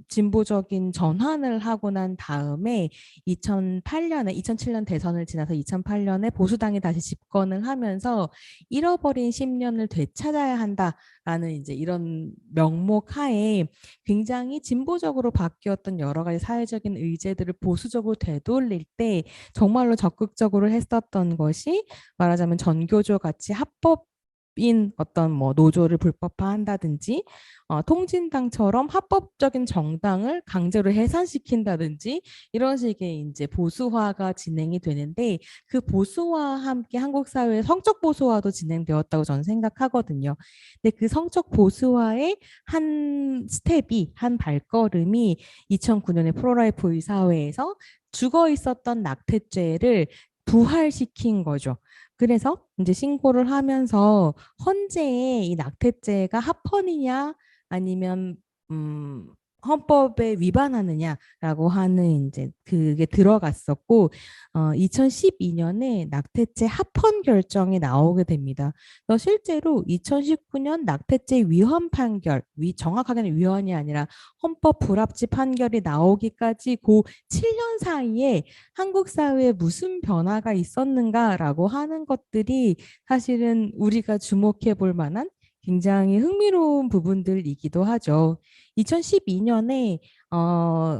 진보적인 전환을 하고 난 다음에 2008년에 2007년 대선을 지나서 2008년에 보수당이 다시 집권을 하면서 잃어버린 10년을 되찾아야 한다라는 이제 이런 명목 하에 굉장히 진보적으로 바뀌었던 여러 가지 사회적인 의제들을 보수적으로 되돌릴 때 정말로 적극적으로 했었던 것이 말하자면 전교조 같이 합법인 어떤 뭐 노조를 불법화한다든지 통진당처럼 합법적인 정당을 강제로 해산시킨다든지 이런 식의 이제 보수화가 진행이 되는데 그 보수화와 함께 한국 사회의 성적 보수화도 진행되었다고 저는 생각하거든요. 근데 그 성적 보수화의 한 스텝이 한 발걸음이 2009년에 프로라이프 의사회에서 죽어 있었던 낙태죄를 부활시킨 거죠. 그래서 이제 신고를 하면서 헌재에 이 낙태죄가 합헌이냐 아니면 음, 헌법에 위반하느냐라고 하는 이제 그게 들어갔었고 2012년에 낙태죄 합헌 결정이 나오게 됩니다. 그래서 실제로 2019년 낙태죄 위헌 판결, 정확하게는 위헌이 아니라 헌법 불합치 판결이 나오기까지 그 7년 사이에 한국 사회에 무슨 변화가 있었는가라고 하는 것들이 사실은 우리가 주목해 볼 만한 굉장히 흥미로운 부분들이기도 하죠. 2012년에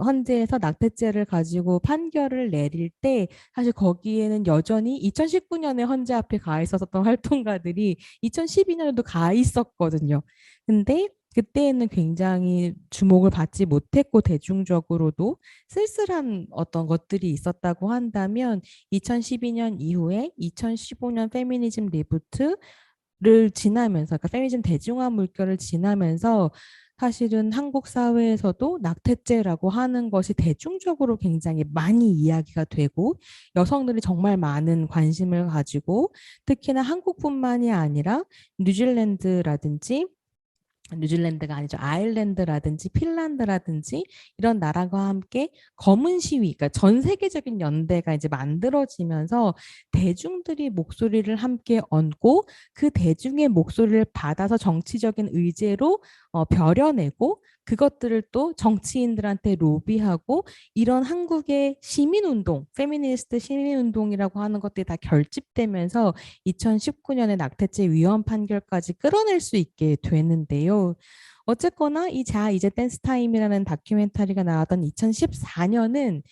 헌재에서 낙태죄를 가지고 판결을 내릴 때 사실 거기에는 여전히 2019년에 헌재 앞에 가 있었던 활동가들이 2012년에도 가 있었거든요. 근데 그때는 굉장히 주목을 받지 못했고 대중적으로도 쓸쓸한 어떤 것들이 있었다고 한다면 2012년 이후에 2015년 페미니즘 리부트를 지나면서 그러니까 페미니즘 대중화 물결을 지나면서 사실은 한국 사회에서도 낙태죄라고 하는 것이 대중적으로 굉장히 많이 이야기가 되고 여성들이 정말 많은 관심을 가지고 특히나 한국뿐만이 아니라 뉴질랜드라든지 뉴질랜드가 아니죠. 아일랜드라든지 핀란드라든지 이런 나라가 함께 검은 시위, 그러니까 전 세계적인 연대가 이제 만들어지면서 대중들이 목소리를 함께 얹고 그 대중의 목소리를 받아서 정치적인 의제로 벼려내고 그것들을 또 정치인들한테 로비하고 이런 한국의 시민운동, 페미니스트 시민운동이라고 하는 것들이 다 결집되면서 2019년에 낙태죄 위헌 판결까지 끌어낼 수 있게 되는데요. 어쨌거나 이 자 이제 댄스 타임이라는 다큐멘터리가 나왔던 2014년은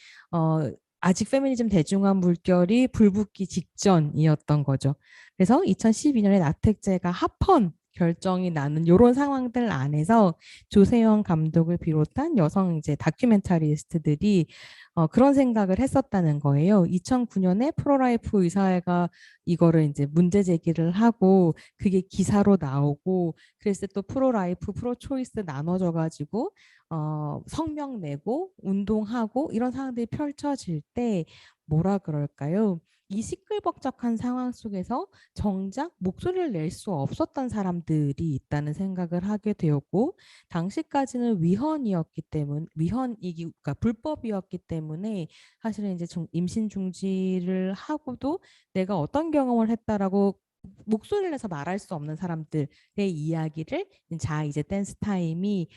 아직 페미니즘 대중화 물결이 불붙기 직전이었던 거죠. 그래서 2012년에 낙태죄가 합헌 결정이 나는 이런 상황들 안에서 조세영 감독을 비롯한 여성 이제 다큐멘터리스트들이 그런 생각을 했었다는 거예요. 2009년에 프로라이프 의사회가 이거를 이제 문제 제기를 하고 그게 기사로 나오고 그랬을 때 또 프로라이프, 프로초이스 나눠져 가지고 성명 내고 운동하고 이런 상황들이 펼쳐질 때 뭐라 그럴까요? 이 시끌벅적한 상황 속에서 정작 목소리를 낼 수 없었던 사람들이 있다는 생각을 하게 되었고 당시까지는 위헌이었기 때문에 위헌이기 그러니까 불법이었기 때문에 사실은 이제 임신 중지를 하고도 내가 어떤 경험을 했다라고 목소리를 내서 말할 수 없는 사람들의 이야기를 자 이제 댄스 타임이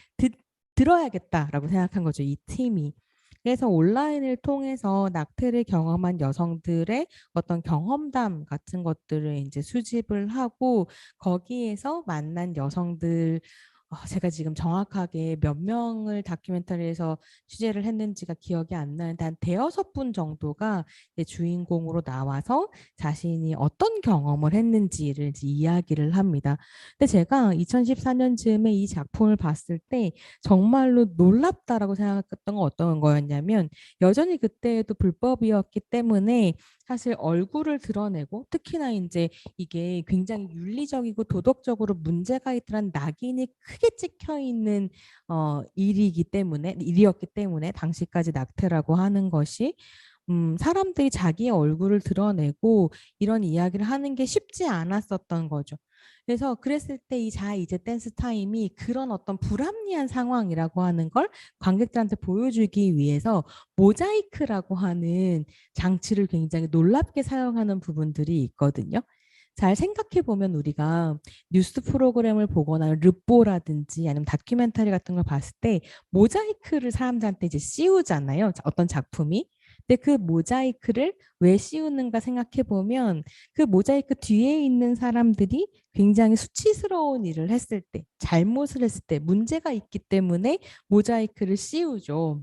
들어야겠다라고 생각한 거죠. 이 팀이. 그래서 온라인을 통해서 낙태를 경험한 여성들의 어떤 경험담 같은 것들을 이제 수집을 하고 거기에서 만난 여성들 제가 지금 정확하게 몇 명을 다큐멘터리에서 취재를 했는지가 기억이 안 나는데 한 대여섯 분 정도가 이제 주인공으로 나와서 자신이 어떤 경험을 했는지를 이제 이야기를 합니다. 근데 제가 2014년쯤에 이 작품을 봤을 때 정말로 놀랍다라고 생각했던 건 어떤 거였냐면 여전히 그때에도 불법이었기 때문에 사실 얼굴을 드러내고 특히나 이제 이게 굉장히 윤리적이고 도덕적으로 문제가 있다는 낙인이 크게 찍혀 있는 일이었기 때문에 당시까지 낙태라고 하는 것이 사람들이 자기의 얼굴을 드러내고 이런 이야기를 하는 게 쉽지 않았었던 거죠. 그래서 그랬을 때 이 자 이제 댄스 타임이 그런 어떤 불합리한 상황이라고 하는 걸 관객들한테 보여주기 위해서 모자이크라고 하는 장치를 굉장히 놀랍게 사용하는 부분들이 있거든요. 잘 생각해 보면 우리가 뉴스 프로그램을 보거나 르뽀라든지 아니면 다큐멘터리 같은 걸 봤을 때 모자이크를 사람들한테 이제 씌우잖아요. 어떤 작품이. 근데 그 모자이크를 왜 씌우는가 생각해 보면 그 모자이크 뒤에 있는 사람들이 굉장히 수치스러운 일을 했을 때, 잘못을 했을 때 문제가 있기 때문에 모자이크를 씌우죠.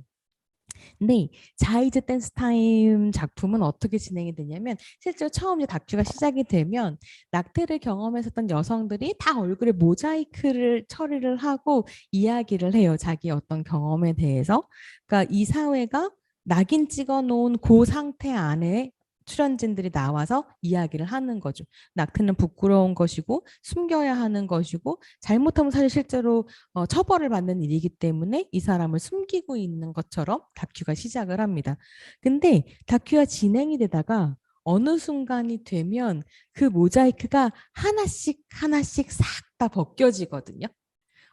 근데 자이즈 댄스 타임 작품은 어떻게 진행이 되냐면 실제로 처음 이제 다큐가 시작이 되면 낙태를 경험했었던 여성들이 다 얼굴에 모자이크를 처리를 하고 이야기를 해요. 자기 어떤 경험에 대해서. 그러니까 이 사회가 낙인 찍어 놓은 그 상태 안에 출연진들이 나와서 이야기를 하는 거죠. 낙태는 부끄러운 것이고 숨겨야 하는 것이고 잘못하면 사실 실제로 처벌을 받는 일이기 때문에 이 사람을 숨기고 있는 것처럼 다큐가 시작을 합니다. 근데 다큐가 진행이 되다가 어느 순간이 되면 그 모자이크가 하나씩 하나씩 싹 다 벗겨지거든요.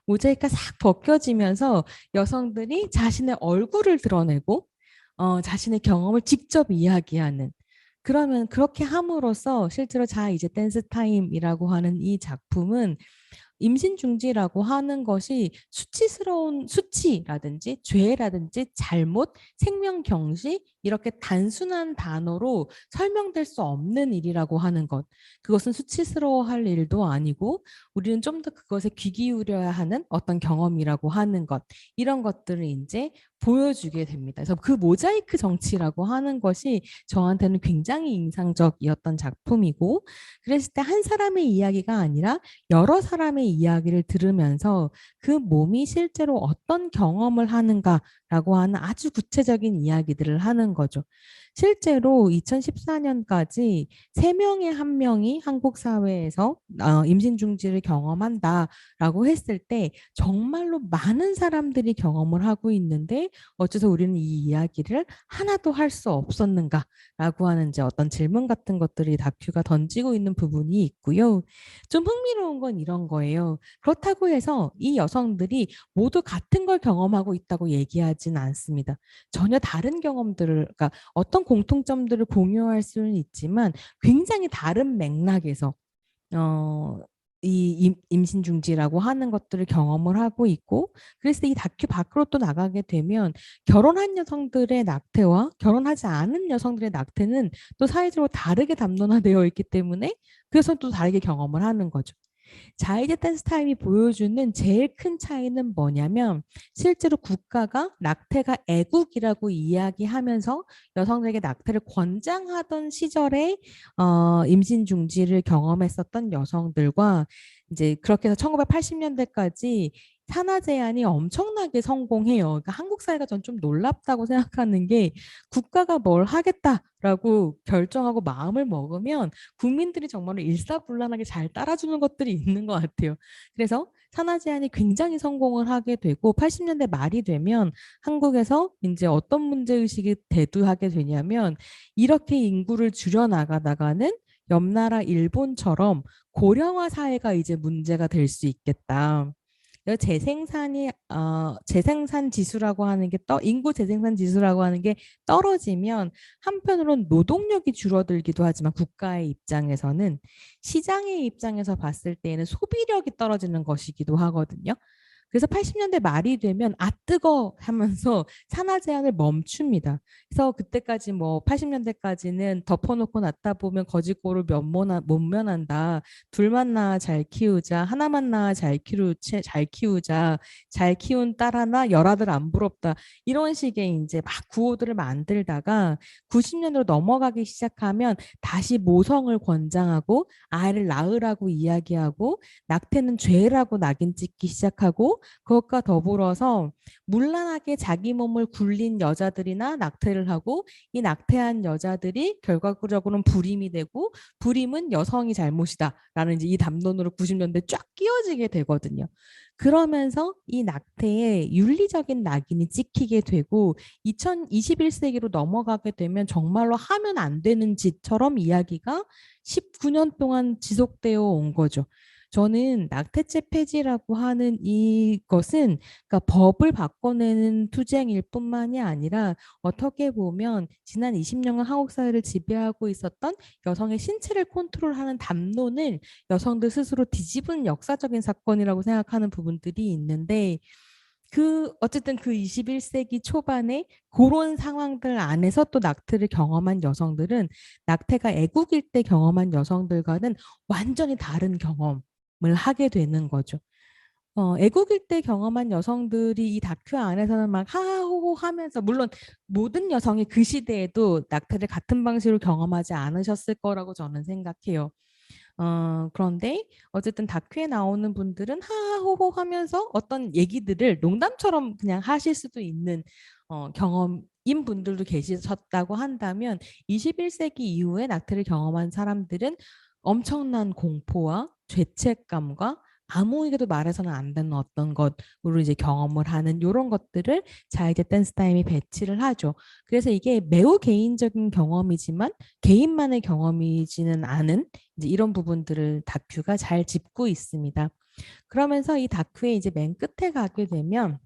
모자이크가 싹 벗겨지면서 여성들이 자신의 얼굴을 드러내고 자신의 경험을 직접 이야기하는 그러면 그렇게 함으로써 실제로 자 이제 댄스 타임이라고 하는 이 작품은 임신 중지라고 하는 것이 수치스러운 수치라든지 죄라든지 잘못, 생명 경시 이렇게 단순한 단어로 설명될 수 없는 일이라고 하는 것. 그것은 수치스러워할 일도 아니고 우리는 좀 더 그것에 귀 기울여야 하는 어떤 경험이라고 하는 것. 이런 것들을 이제 보여주게 됩니다. 그래서 그 모자이크 정치라고 하는 것이 저한테는 굉장히 인상적이었던 작품이고 그랬을 때 한 사람의 이야기가 아니라 여러 사람의 이야기를 들으면서 그 몸이 실제로 어떤 경험을 하는가라고 하는 아주 구체적인 이야기들을 하는 거죠. 실제로 2014년까지 3명의 1명이 한국 사회에서 임신 중지를 경험한다라고 했을 때 정말로 많은 사람들이 경험을 하고 있는데 어째서 우리는 이 이야기를 하나도 할 수 없었는가라고 하는 이제 어떤 질문 같은 것들이 다큐가 던지고 있는 부분이 있고요. 좀 흥미로운 건 이런 거예요. 그렇다고 해서 이 여성들이 모두 같은 걸 경험하고 있다고 얘기하진 않습니다. 전혀 다른 경험들을, 그러니까 어떤 공통점들을 공유할 수는 있지만 굉장히 다른 맥락에서 어, 이 임신 중지라고 하는 것들을 경험을 하고 있고 그래서 이 다큐 밖으로 또 나가게 되면 결혼한 여성들의 낙태와 결혼하지 않은 여성들의 낙태는 또 사회적으로 다르게 담론화되어 있기 때문에 그래서 또 다르게 경험을 하는 거죠. 자이제 댄스 타임이 보여주는 제일 큰 차이는 뭐냐면 실제로 국가가 낙태가 애국이라고 이야기하면서 여성들에게 낙태를 권장하던 시절에 임신 중지를 경험했었던 여성들과 이제 그렇게 해서 1980년대까지 산하 제한이 엄청나게 성공해요. 그러니까 한국 사회가 전 좀 놀랍다고 생각하는 게 국가가 뭘 하겠다라고 결정하고 마음을 먹으면 국민들이 정말 일사불란하게 잘 따라주는 것들이 있는 것 같아요. 그래서 산하 제한이 굉장히 성공을 하게 되고 80년대 말이 되면 한국에서 이제 어떤 문제의식이 대두하게 되냐면 이렇게 인구를 줄여나가다가는 옆나라 일본처럼 고령화 사회가 이제 문제가 될 수 있겠다. 재생산 지수라고 하는 게 인구 재생산 지수라고 하는 게 떨어지면 한편으로는 노동력이 줄어들기도 하지만 국가의 입장에서는 시장의 입장에서 봤을 때에는 소비력이 떨어지는 것이기도 하거든요. 그래서 80년대 말이 되면 아 뜨거 하면서 산화 제한을 멈춥니다. 그래서 그때까지 뭐 80년대까지는 덮어놓고 놨다 보면 거지꼬를 못 면한다. 둘만 낳아 잘 키우자. 하나만 낳아 잘 키우자. 잘 키운 딸 하나 열아들 안 부럽다. 이런 식의 이제 막 구호들을 만들다가 90년으로 넘어가기 시작하면 다시 모성을 권장하고 아이를 낳으라고 이야기하고 낙태는 죄라고 낙인 찍기 시작하고 그것과 더불어서 문란하게 자기 몸을 굴린 여자들이나 낙태를 하고 이 낙태한 여자들이 결과적으로는 불임이 되고 불임은 여성이 잘못이다라는 이제 이 담론으로 90년대 쫙 끼워지게 되거든요. 그러면서 이 낙태에 윤리적인 낙인이 찍히게 되고 2021세기로 넘어가게 되면 정말로 하면 안 되는 짓처럼 이야기가 19년 동안 지속되어 온 거죠. 저는 낙태죄 폐지라고 하는 이것은 그러니까 법을 바꿔내는 투쟁일 뿐만이 아니라 어떻게 보면 지난 20년간 한국 사회를 지배하고 있었던 여성의 신체를 컨트롤하는 담론을 여성들 스스로 뒤집은 역사적인 사건이라고 생각하는 부분들이 있는데 어쨌든 그 21세기 초반에 그런 상황들 안에서 또 낙태를 경험한 여성들은 낙태가 애국일 때 경험한 여성들과는 완전히 다른 경험을 하게 되는 거죠. 애국일 때 경험한 여성들이 이 다큐 안에서는 막 하하호호 하면서 물론 모든 여성이 그 시대에도 낙태를 같은 방식으로 경험하지 않으셨을 거라고 저는 생각해요. 그런데 어쨌든 다큐에 나오는 분들은 하하호호 하면서 어떤 얘기들을 농담처럼 그냥 하실 수도 있는 경험인 분들도 계셨다고 한다면 21세기 이후에 낙태를 경험한 사람들은 엄청난 공포와 죄책감과 아무에게도 말해서는 안 되는 어떤 것으로 이제 경험을 하는 이런 것들을 자이제 댄스 타임이 배치를 하죠. 그래서 이게 매우 개인적인 경험이지만 개인만의 경험이지는 않은 이제 이런 부분들을 다큐가 잘 짚고 있습니다. 그러면서 이 다큐의 이제 맨 끝에 가게 되면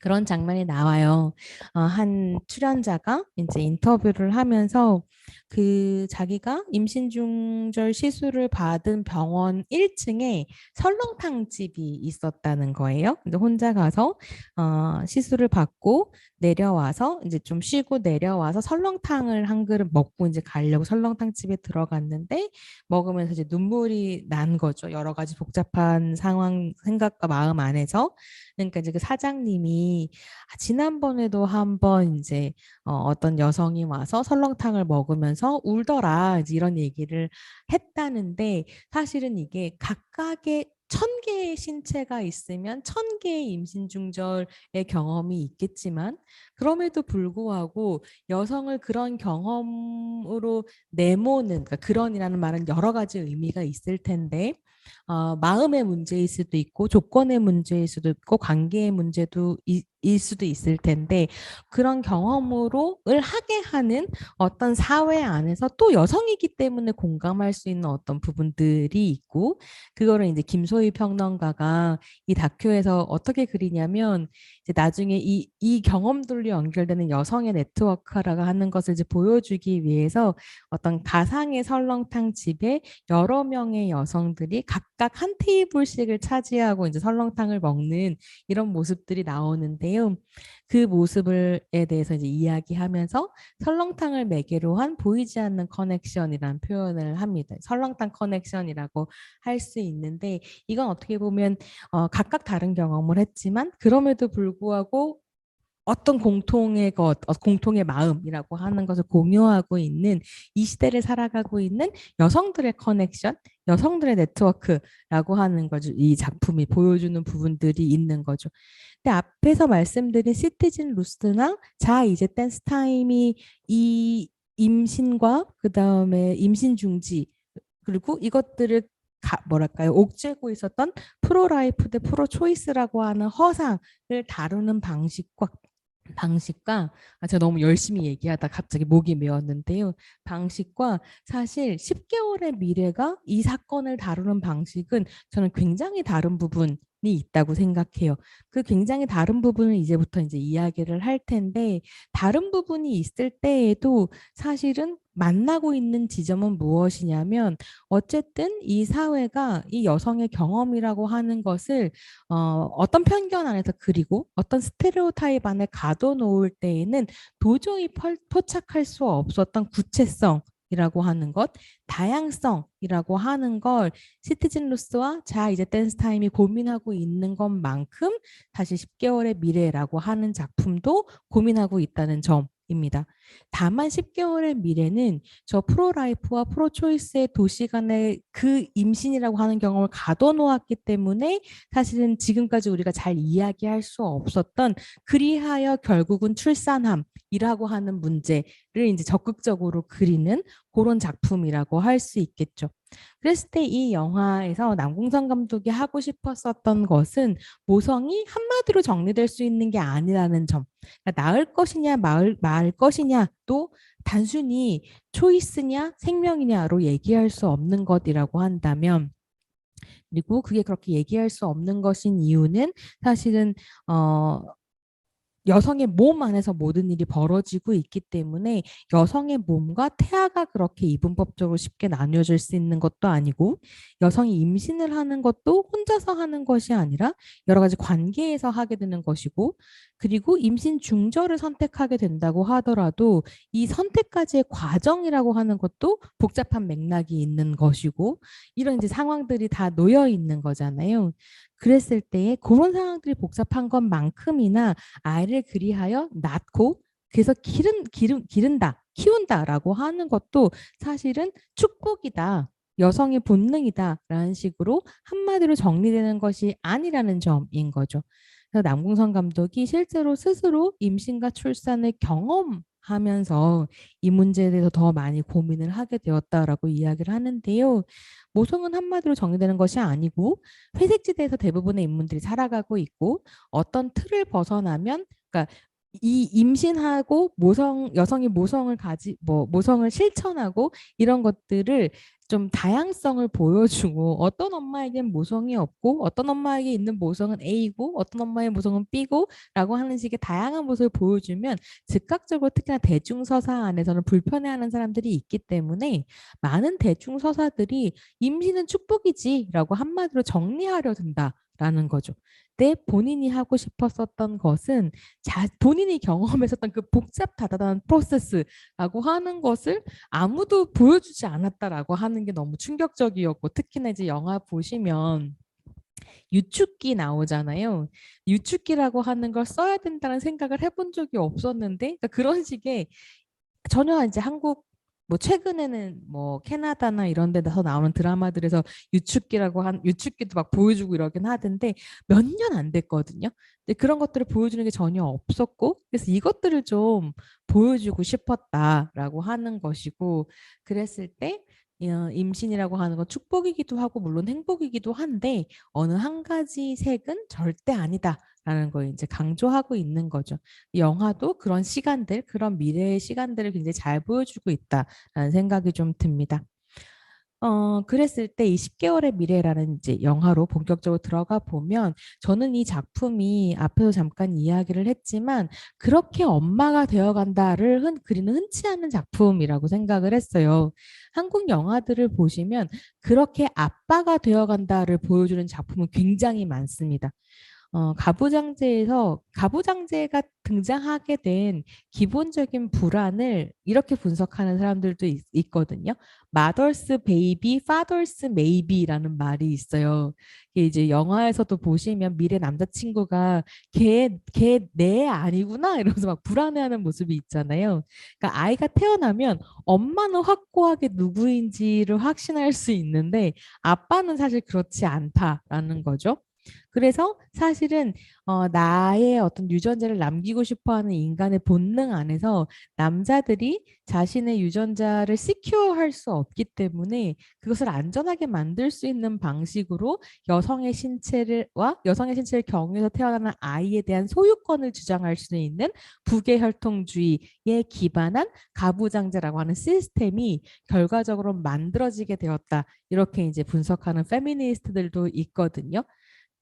그런 장면이 나와요. 한 출연자가 이제 인터뷰를 하면서 그 자기가 임신 중절 시술을 받은 병원 1층에 설렁탕 집이 있었다는 거예요. 근데 혼자 가서 시술을 받고 내려와서 이제 좀 쉬고 내려와서 설렁탕을 한 그릇 먹고 이제 가려고 설렁탕 집에 들어갔는데 먹으면서 이제 눈물이 난 거죠. 여러 가지 복잡한 상황, 생각과 마음 안에서. 그러니까 이제 그 사장님이 지난번에도 한번 이제 어떤 여성이 와서 설렁탕을 먹으면서 울더라 이제 이런 얘기를 했다는데 사실은 이게 각각의 1000개의 신체가 있으면 1000개의 임신 중절의 경험이 있겠지만 그럼에도 불구하고 여성을 그런 경험으로 내모는 그러니까 그런이라는 말은 여러 가지 의미가 있을 텐데 마음의 문제일 수도 있고 조건의 문제일 수도 있고 관계의 문제도 일 수도 있을 텐데 그런 경험으로를 하게 하는 어떤 사회 안에서 또 여성이기 때문에 공감할 수 있는 어떤 부분들이 있고 그거를 이제 김소희 평론가가 이 다큐에서 어떻게 그리냐면 이제 나중에 이 경험들로 연결되는 여성의 네트워크라고 하는 것을 이제 보여주기 위해서 어떤 가상의 설렁탕 집에 여러 명의 여성들이 각각 한 테이블씩을 차지하고 이제 설렁탕을 먹는 이런 모습들이 나오는데요. 그 모습에 대해서 이제 이야기하면서 설렁탕을 매개로 한 보이지 않는 커넥션이라는 표현을 합니다. 설렁탕 커넥션이라고 할 수 있는데 이건 어떻게 보면 각각 다른 경험을 했지만 그럼에도 불구하고 어떤 공통의 공통의 마음이라고 하는 것을 공유하고 있는 이 시대를 살아가고 있는 여성들의 커넥션, 여성들의 네트워크라고 하는 거죠. 이 작품이 보여주는 부분들이 있는 거죠. 근데 앞에서 말씀드린 시티즌 루스나 자 이제 댄스 타임이 이 임신과 그 다음에 임신 중지 그리고 이것들을 뭐랄까요 옥죄고 있었던 프로 라이프 대 프로 초이스라고 하는 허상을 다루는 방식과 제가 너무 열심히 얘기하다 갑자기 목이 메었는데요. 방식과 사실 10개월의 미래가 이 사건을 다루는 방식은 저는 굉장히 다른 부분이 있다고 생각해요. 그 굉장히 다른 부분을 이제부터 이제 이야기를 할 텐데 다른 부분이 있을 때에도 사실은 만나고 있는 지점은 무엇이냐면 어쨌든 이 사회가 이 여성의 경험이라고 하는 것을 어떤 편견 안에서 그리고 어떤 스테레오타입 안에 가둬놓을 때에는 도저히 포착할 수 없었던 구체성 이라고 하는 것, 다양성이라고 하는 걸 시티즌 루스와 자 이제 댄스 타임이 고민하고 있는 것만큼 사실 10개월의 미래라고 하는 작품도 고민하고 있다는 점입니다. 다만 10개월의 미래는 저 프로라이프와 프로초이스의 도시 간의 그 임신이라고 하는 경험을 가둬놓았기 때문에 사실은 지금까지 우리가 잘 이야기할 수 없었던 그리하여 결국은 출산함이라고 하는 문제를 이제 적극적으로 그리는 그런 작품이라고 할 수 있겠죠. 그랬을 때 이 영화에서 남궁선 감독이 하고 싶었었던 것은 모성이 한마디로 정리될 수 있는 게 아니라는 점. 그러니까 낳을 것이냐 말 것이냐 또 단순히 초이스냐 생명이냐로 얘기할 수 없는 것이라고 한다면 그리고 그게 그렇게 얘기할 수 없는 것인 이유는 사실은 여성의 몸 안에서 모든 일이 벌어지고 있기 때문에 여성의 몸과 태아가 그렇게 이분법적으로 쉽게 나뉘어질 수 있는 것도 아니고 여성이 임신을 하는 것도 혼자서 하는 것이 아니라 여러 가지 관계에서 하게 되는 것이고 그리고 임신 중절을 선택하게 된다고 하더라도 이 선택까지의 과정이라고 하는 것도 복잡한 맥락이 있는 것이고 이런 이제 상황들이 다 놓여 있는 거잖아요. 그랬을 때에 그런 상황들이 복잡한 것만큼이나 아이를 그리하여 낳고 그래서 기른다, 키운다라고 하는 것도 사실은 축복이다. 여성의 본능이다라는 식으로 한마디로 정리되는 것이 아니라는 점인 거죠. 그래서 남궁선 감독이 실제로 스스로 임신과 출산을 경험하면서 이 문제에 대해서 더 많이 고민을 하게 되었다라고 이야기를 하는데요. 모성은 한마디로 정리되는 것이 아니고 회색지대에서 대부분의 인물들이 살아가고 있고 어떤 틀을 벗어나면 그러니까 이 임신하고 여성이 모성을 실천하고 이런 것들을 좀 다양성을 보여주고 어떤 엄마에겐 모성이 없고 어떤 엄마에게 있는 모성은 A고 어떤 엄마의 모성은 B고 라고 하는 식의 다양한 모습을 보여주면 즉각적으로 특히나 대중서사 안에서는 불편해하는 사람들이 있기 때문에 많은 대중서사들이 임신은 축복이지 라고 한마디로 정리하려 든다라는 거죠. 때 본인이 하고 싶었었던 것은 본인이 경험했었던 그 복잡다단한 프로세스라고 하는 것을 아무도 보여주지 않았다라고 하는 게 너무 충격적이었고 특히나 이제 영화 보시면 유축기 나오잖아요. 유축기라고 하는 걸 써야 된다는 생각을 해본 적이 없었는데 그러니까 그런 식의 전혀 이제 한국 뭐 최근에는 뭐 캐나다나 이런 데서 나오는 드라마들에서 유축기도 막 보여주고 이러긴 하던데 몇 년 안 됐거든요. 근데 그런 것들을 보여주는 게 전혀 없었고 그래서 이것들을 좀 보여주고 싶었다라고 하는 것이고 그랬을 때 임신이라고 하는 건 축복이기도 하고 물론 행복이기도 한데 어느 한 가지 색은 절대 아니다. 라는 걸 이제 강조하고 있는 거죠. 영화도 그런 시간들, 그런 미래의 시간들을 굉장히 잘 보여주고 있다라는 생각이 좀 듭니다. 그랬을 때 이 10개월의 미래라는 이제 영화로 본격적으로 들어가 보면 저는 이 작품이 앞에서 잠깐 이야기를 했지만 그렇게 엄마가 되어간다를 그리는 흔치 않은 작품이라고 생각을 했어요. 한국 영화들을 보시면 그렇게 아빠가 되어간다를 보여주는 작품은 굉장히 많습니다. 가부장제가 등장하게 된 기본적인 불안을 이렇게 분석하는 사람들도 있거든요. Mother's baby, father's maybe라는 말이 있어요. 이게 이제 영화에서도 보시면 미래 남자친구가 걔 내 아니구나 이러면서 막 불안해하는 모습이 있잖아요. 그러니까 아이가 태어나면 엄마는 확고하게 누구인지를 확신할 수 있는데 아빠는 사실 그렇지 않다라는 거죠. 그래서 사실은 나의 어떤 유전자를 남기고 싶어하는 인간의 본능 안에서 남자들이 자신의 유전자를 시큐어할 수 없기 때문에 그것을 안전하게 만들 수 있는 방식으로 여성의 신체를 경유해서 태어나는 아이에 대한 소유권을 주장할 수 있는 부계혈통주의에 기반한 가부장제라고 하는 시스템이 결과적으로 만들어지게 되었다. 이렇게 이제 분석하는 페미니스트들도 있거든요.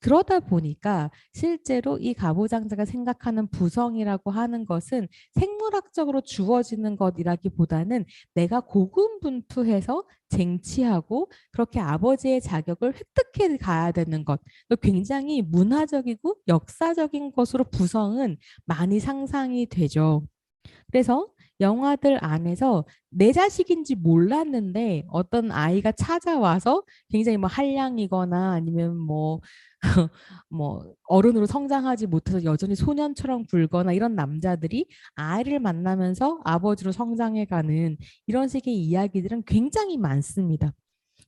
그러다 보니까 실제로 이 가부장제가 생각하는 부성이라고 하는 것은 생물학적으로 주어지는 것이라기보다는 내가 고군분투해서 쟁취하고 그렇게 아버지의 자격을 획득해 가야 되는 것. 굉장히 문화적이고 역사적인 것으로 부성은 많이 상상이 되죠. 그래서 영화들 안에서 내 자식인지 몰랐는데 어떤 아이가 찾아와서 굉장히 뭐 한량이거나 아니면 뭐 뭐 어른으로 성장하지 못해서 여전히 소년처럼 굴거나 이런 남자들이 아이를 만나면서 아버지로 성장해가는 이런 식의 이야기들은 굉장히 많습니다.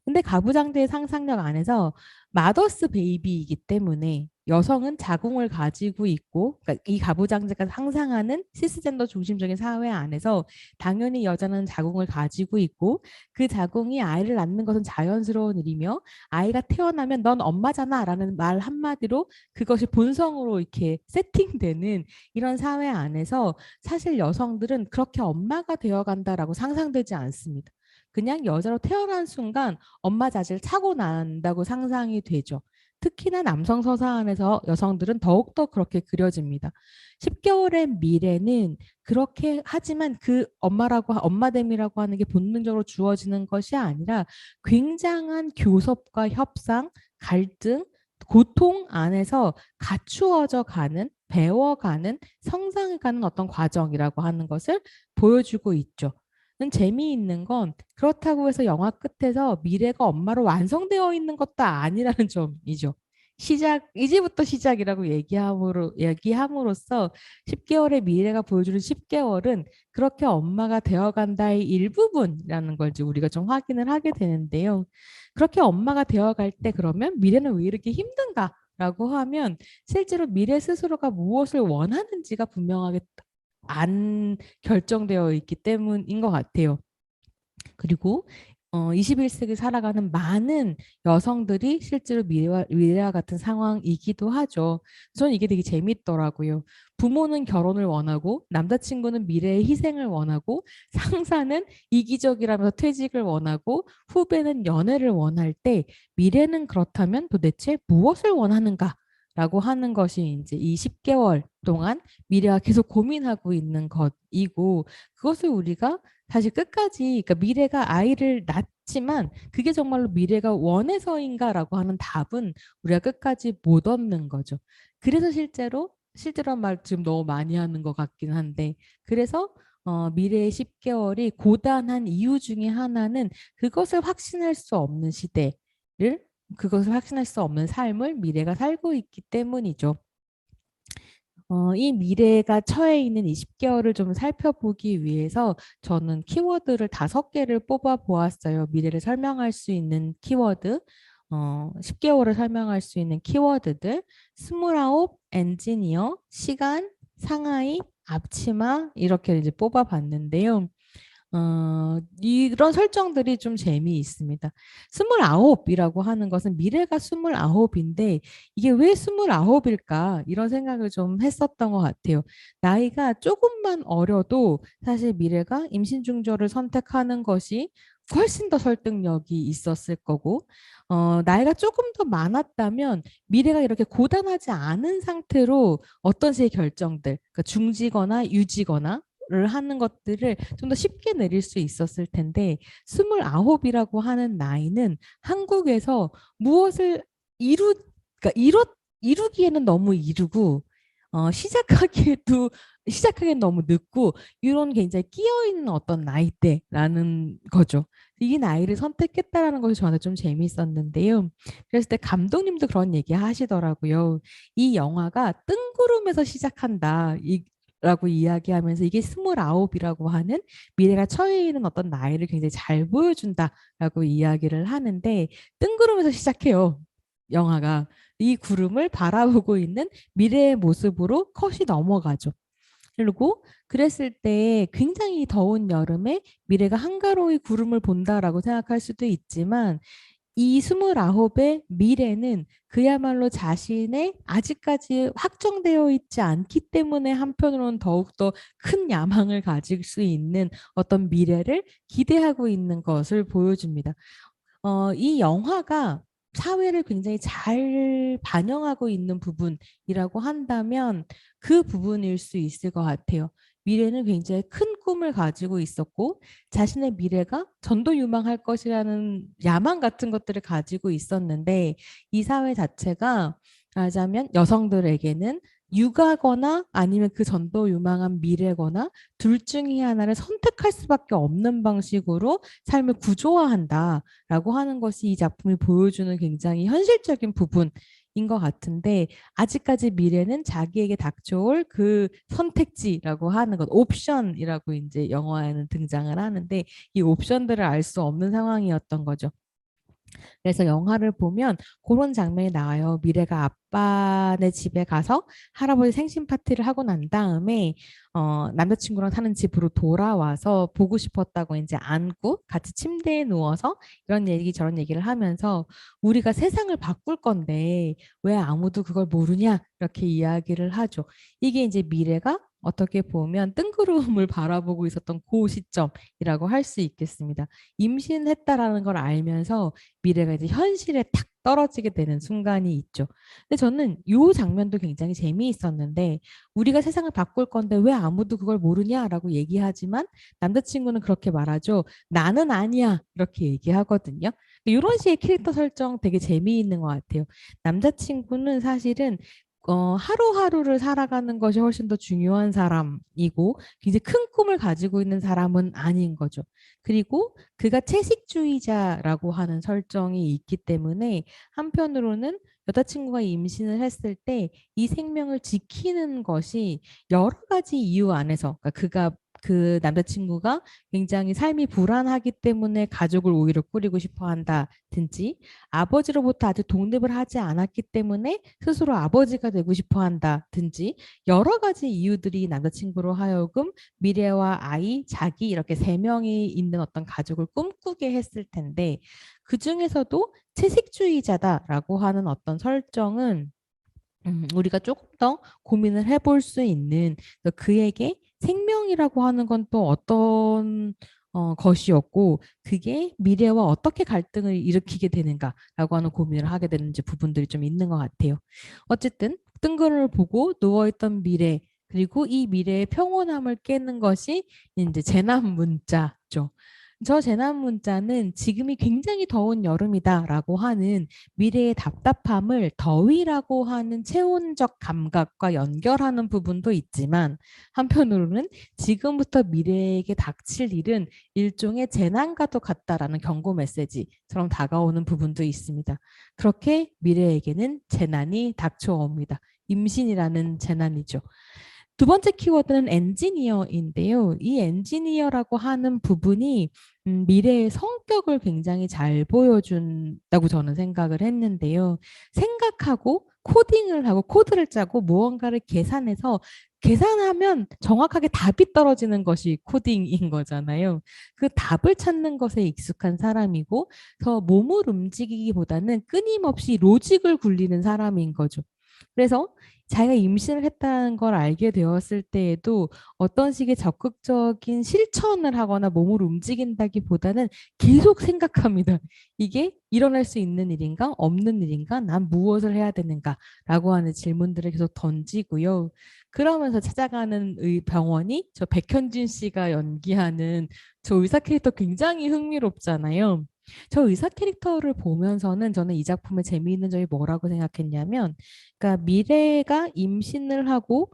근데 가부장제의 상상력 안에서 마더스 베이비이기 때문에 여성은 자궁을 가지고 있고, 그러니까 이 가부장제가 상상하는 시스젠더 중심적인 사회 안에서 당연히 여자는 자궁을 가지고 있고 그 자궁이 아이를 낳는 것은 자연스러운 일이며 아이가 태어나면 넌 엄마잖아 라는 말 한마디로 그것이 본성으로 이렇게 세팅되는 이런 사회 안에서 사실 여성들은 그렇게 엄마가 되어간다라고 상상되지 않습니다. 그냥 여자로 태어난 순간 엄마 자질을 타고 난다고 상상이 되죠. 특히나 남성 서사안에서 여성들은 더욱더 그렇게 그려집니다. 10개월의 미래는 그렇게 하지만 그 엄마됨이라고 하는 게 본능적으로 주어지는 것이 아니라 굉장한 교섭과 협상, 갈등, 고통 안에서 갖추어져 가는, 배워가는, 성장해가는 어떤 과정이라고 하는 것을 보여주고 있죠. 재미있는 건 그렇다고 해서 영화 끝에서 미래가 엄마로 완성되어 있는 것도 아니라는 점이죠. 이제부터 시작이라고 얘기함으로써 10개월의 미래가 보여주는 10개월은 그렇게 엄마가 되어간다의 일부분이라는 걸 이제 우리가 좀 확인을 하게 되는데요. 그렇게 엄마가 되어갈 때 그러면 미래는 왜 이렇게 힘든가? 라고 하면 실제로 미래 스스로가 무엇을 원하는지가 분명하게 안 결정되어 있기 때문인 것 같아요. 그리고 21세기 살아가는 많은 여성들이 실제로 미래와 같은 상황이기도 하죠. 저는 이게 되게 재밌더라고요. 부모는 결혼을 원하고 남자친구는 미래의 희생을 원하고 상사는 이기적이라면서 퇴직을 원하고 후배는 연애를 원할 때 미래는 그렇다면 도대체 무엇을 원하는가? 라고 하는 것이 이제 이 10개월 동안 미래와 계속 고민하고 있는 것이고 그것을 우리가 사실 끝까지 그러니까 미래가 아이를 낳지만 그게 정말로 미래가 원해서인가라고 하는 답은 우리가 끝까지 못 얻는 거죠. 그래서 실제로 말 지금 너무 많이 하는 것 같긴 한데 그래서 미래의 10개월이 고단한 이유 중에 하나는 그것을 확신할 수 없는 삶을 미래가 살고 있기 때문이죠. 이 미래가 처해 있는 20개월을 좀 살펴보기 위해서 저는 키워드를 5개를 뽑아 보았어요. 미래를 설명할 수 있는 키워드, 10개월을 설명할 수 있는 키워드들, 29, 엔지니어, 시간, 상하이, 앞치마 이렇게 이제 뽑아 봤는데요. 이런 설정들이 좀 재미있습니다. 29이라고 하는 것은 미래가 29인데 이게 왜 29일까? 이런 생각을 좀 했었던 것 같아요. 나이가 조금만 어려도 사실 미래가 임신 중절을 선택하는 것이 훨씬 더 설득력이 있었을 거고 나이가 조금 더 많았다면 미래가 이렇게 고단하지 않은 상태로 어떤 식의 결정들, 그러니까 중지거나 유지거나 를 하는 것들을 좀 더 쉽게 내릴 수 있었을 텐데 29이라고 하는 나이는 한국에서 무엇을 이루 그러니까 이루기에는 너무 이르고 시작하기엔 너무 늦고 이런 굉장히 끼어 있는 어떤 나이대라는 거죠. 이 나이를 선택했다라는 것이 저한테 좀 재미있었는데요. 그랬을 때 감독님도 그런 얘기 하시더라고요. 이 영화가 뜬구름에서 시작한다. 라고 이야기하면서 이게 29이라고 하는 미래가 처해 있는 어떤 나이를 굉장히 잘 보여준다라고 이야기를 하는데 뜬구름에서 시작해요. 영화가. 이 구름을 바라보고 있는 미래의 모습으로 컷이 넘어가죠. 그리고 그랬을 때 굉장히 더운 여름에 미래가 한가로이 구름을 본다라고 생각할 수도 있지만 이 29의 미래는 그야말로 자신의 아직까지 확정되어 있지 않기 때문에 한편으로는 더욱더 큰 야망을 가질 수 있는 어떤 미래를 기대하고 있는 것을 보여줍니다. 이 영화가 사회를 굉장히 잘 반영하고 있는 부분이라고 한다면 그 부분일 수 있을 것 같아요. 미래는 굉장히 큰 꿈을 가지고 있었고 자신의 미래가 전도유망할 것이라는 야망 같은 것들을 가지고 있었는데 이 사회 자체가 말하자면 여성들에게는 육아거나 아니면 그 전도유망한 미래거나 둘 중에 하나를 선택할 수밖에 없는 방식으로 삶을 구조화한다라고 하는 것이 이 작품이 보여주는 굉장히 현실적인 부분인 것 같은데 아직까지 미래는 자기에게 닥쳐올 그 선택지라고 하는 것, 옵션이라고 이제 영화에는 등장을 하는데 이 옵션들을 알 수 없는 상황이었던 거죠. 그래서 영화를 보면 그런 장면이 나와요. 미래가 아빠네 집에 가서 할아버지 생신 파티를 하고 난 다음에 남자친구랑 사는 집으로 돌아와서 보고 싶었다고 이제 안고 같이 침대에 누워서 이런 얘기 저런 얘기를 하면서 우리가 세상을 바꿀 건데 왜 아무도 그걸 모르냐 이렇게 이야기를 하죠. 이게 이제 미래가 어떻게 보면 뜬구름을 바라보고 있었던 그 시점이라고 할 수 있겠습니다. 임신했다라는 걸 알면서 미래가 이제 현실에 탁 떨어지게 되는 순간이 있죠. 근데 저는 이 장면도 굉장히 재미있었는데 우리가 세상을 바꿀 건데 왜 아무도 그걸 모르냐라고 얘기하지만 남자친구는 그렇게 말하죠. 나는 아니야 이렇게 얘기하거든요. 이런 식의 캐릭터 설정 되게 재미있는 것 같아요. 남자친구는 사실은 하루하루를 살아가는 것이 훨씬 더 중요한 사람이고 굉장히 큰 꿈을 가지고 있는 사람은 아닌 거죠. 그리고 그가 채식주의자라고 하는 설정이 있기 때문에 한편으로는 여자친구가 임신을 했을 때 이 생명을 지키는 것이 여러 가지 이유 안에서 그러니까 그가 그 남자친구가 굉장히 삶이 불안하기 때문에 가족을 오히려 꾸리고 싶어 한다든지 아버지로부터 아직 독립을 하지 않았기 때문에 스스로 아버지가 되고 싶어 한다든지 여러 가지 이유들이 남자친구로 하여금 미래와 아이, 자기 이렇게 세 명이 있는 어떤 가족을 꿈꾸게 했을 텐데 그 중에서도 채식주의자다라고 하는 어떤 설정은 우리가 조금 더 고민을 해볼 수 있는 그에게 생명이라고 하는 건 또 어떤 것이었고 그게 미래와 어떻게 갈등을 일으키게 되는가라고 하는 고민을 하게 되는 이제 부분들이 좀 있는 것 같아요. 어쨌든 뜬구름을 보고 누워있던 미래 그리고 이 미래의 평온함을 깨는 것이 이제 재난 문자죠. 저 재난 문자는 지금이 굉장히 더운 여름이다라고 하는 미래의 답답함을 더위라고 하는 체온적 감각과 연결하는 부분도 있지만 한편으로는 지금부터 미래에게 닥칠 일은 일종의 재난과도 같다라는 경고 메시지처럼 다가오는 부분도 있습니다. 그렇게 미래에게는 재난이 닥쳐옵니다. 임신이라는 재난이죠. 두 번째 키워드는 엔지니어인데요. 이 엔지니어라고 하는 부분이 미래의 성격을 굉장히 잘 보여준다고 저는 생각을 했는데요. 생각하고 코딩을 하고 코드를 짜고 무언가를 계산해서 계산하면 정확하게 답이 떨어지는 것이 코딩인 거잖아요. 그 답을 찾는 것에 익숙한 사람이고 더 몸을 움직이기보다는 끊임없이 로직을 굴리는 사람인 거죠. 그래서 자기가 임신을 했다는 걸 알게 되었을 때에도 어떤 식의 적극적인 실천을 하거나 몸을 움직인다기보다는 계속 생각합니다. 이게 일어날 수 있는 일인가? 없는 일인가? 난 무엇을 해야 되는가? 라고 하는 질문들을 계속 던지고요. 그러면서 찾아가는 병원이 저 백현진 씨가 연기하는 저 의사 캐릭터 굉장히 흥미롭잖아요. 저 의사 캐릭터를 보면서는 저는 이 작품의 재미있는 점이 뭐라고 생각했냐면 그러니까 미래가 임신을 하고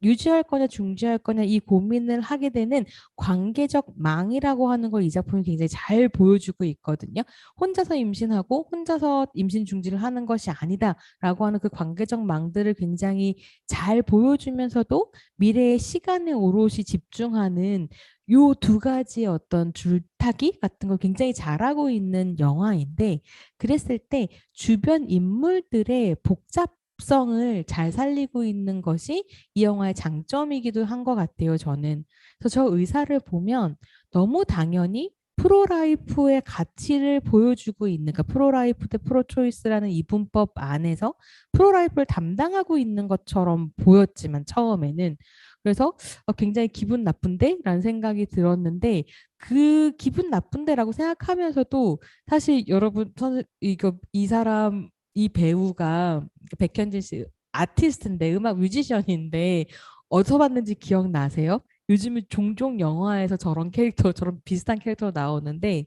유지할 거냐 중지할 거냐 이 고민을 하게 되는 관계적 망이라고 하는 걸 이 작품이 굉장히 잘 보여주고 있거든요. 혼자서 임신하고 혼자서 임신 중지를 하는 것이 아니다라고 하는 그 관계적 망들을 굉장히 잘 보여주면서도 미래의 시간에 오롯이 집중하는 요 두 가지의 어떤 줄타기 같은 걸 굉장히 잘하고 있는 영화인데 그랬을 때 주변 인물들의 복잡성을 잘 살리고 있는 것이 이 영화의 장점이기도 한 것 같아요, 저는. 그래서 저 의사를 보면 너무 당연히 프로라이프의 가치를 보여주고 있는, 그러니까 프로라이프 대 프로초이스라는 이분법 안에서 프로라이프를 담당하고 있는 것처럼 보였지만 처음에는 그래서 굉장히 기분 나쁜데? 라는 생각이 들었는데 그 기분 나쁜데라고 생각하면서도 사실 여러분 이거 이 사람 이 배우가 백현진 씨 아티스트인데 음악 뮤지션인데 어디서 봤는지 기억나세요? 요즘에 종종 영화에서 저런 캐릭터 저런 비슷한 캐릭터 나오는데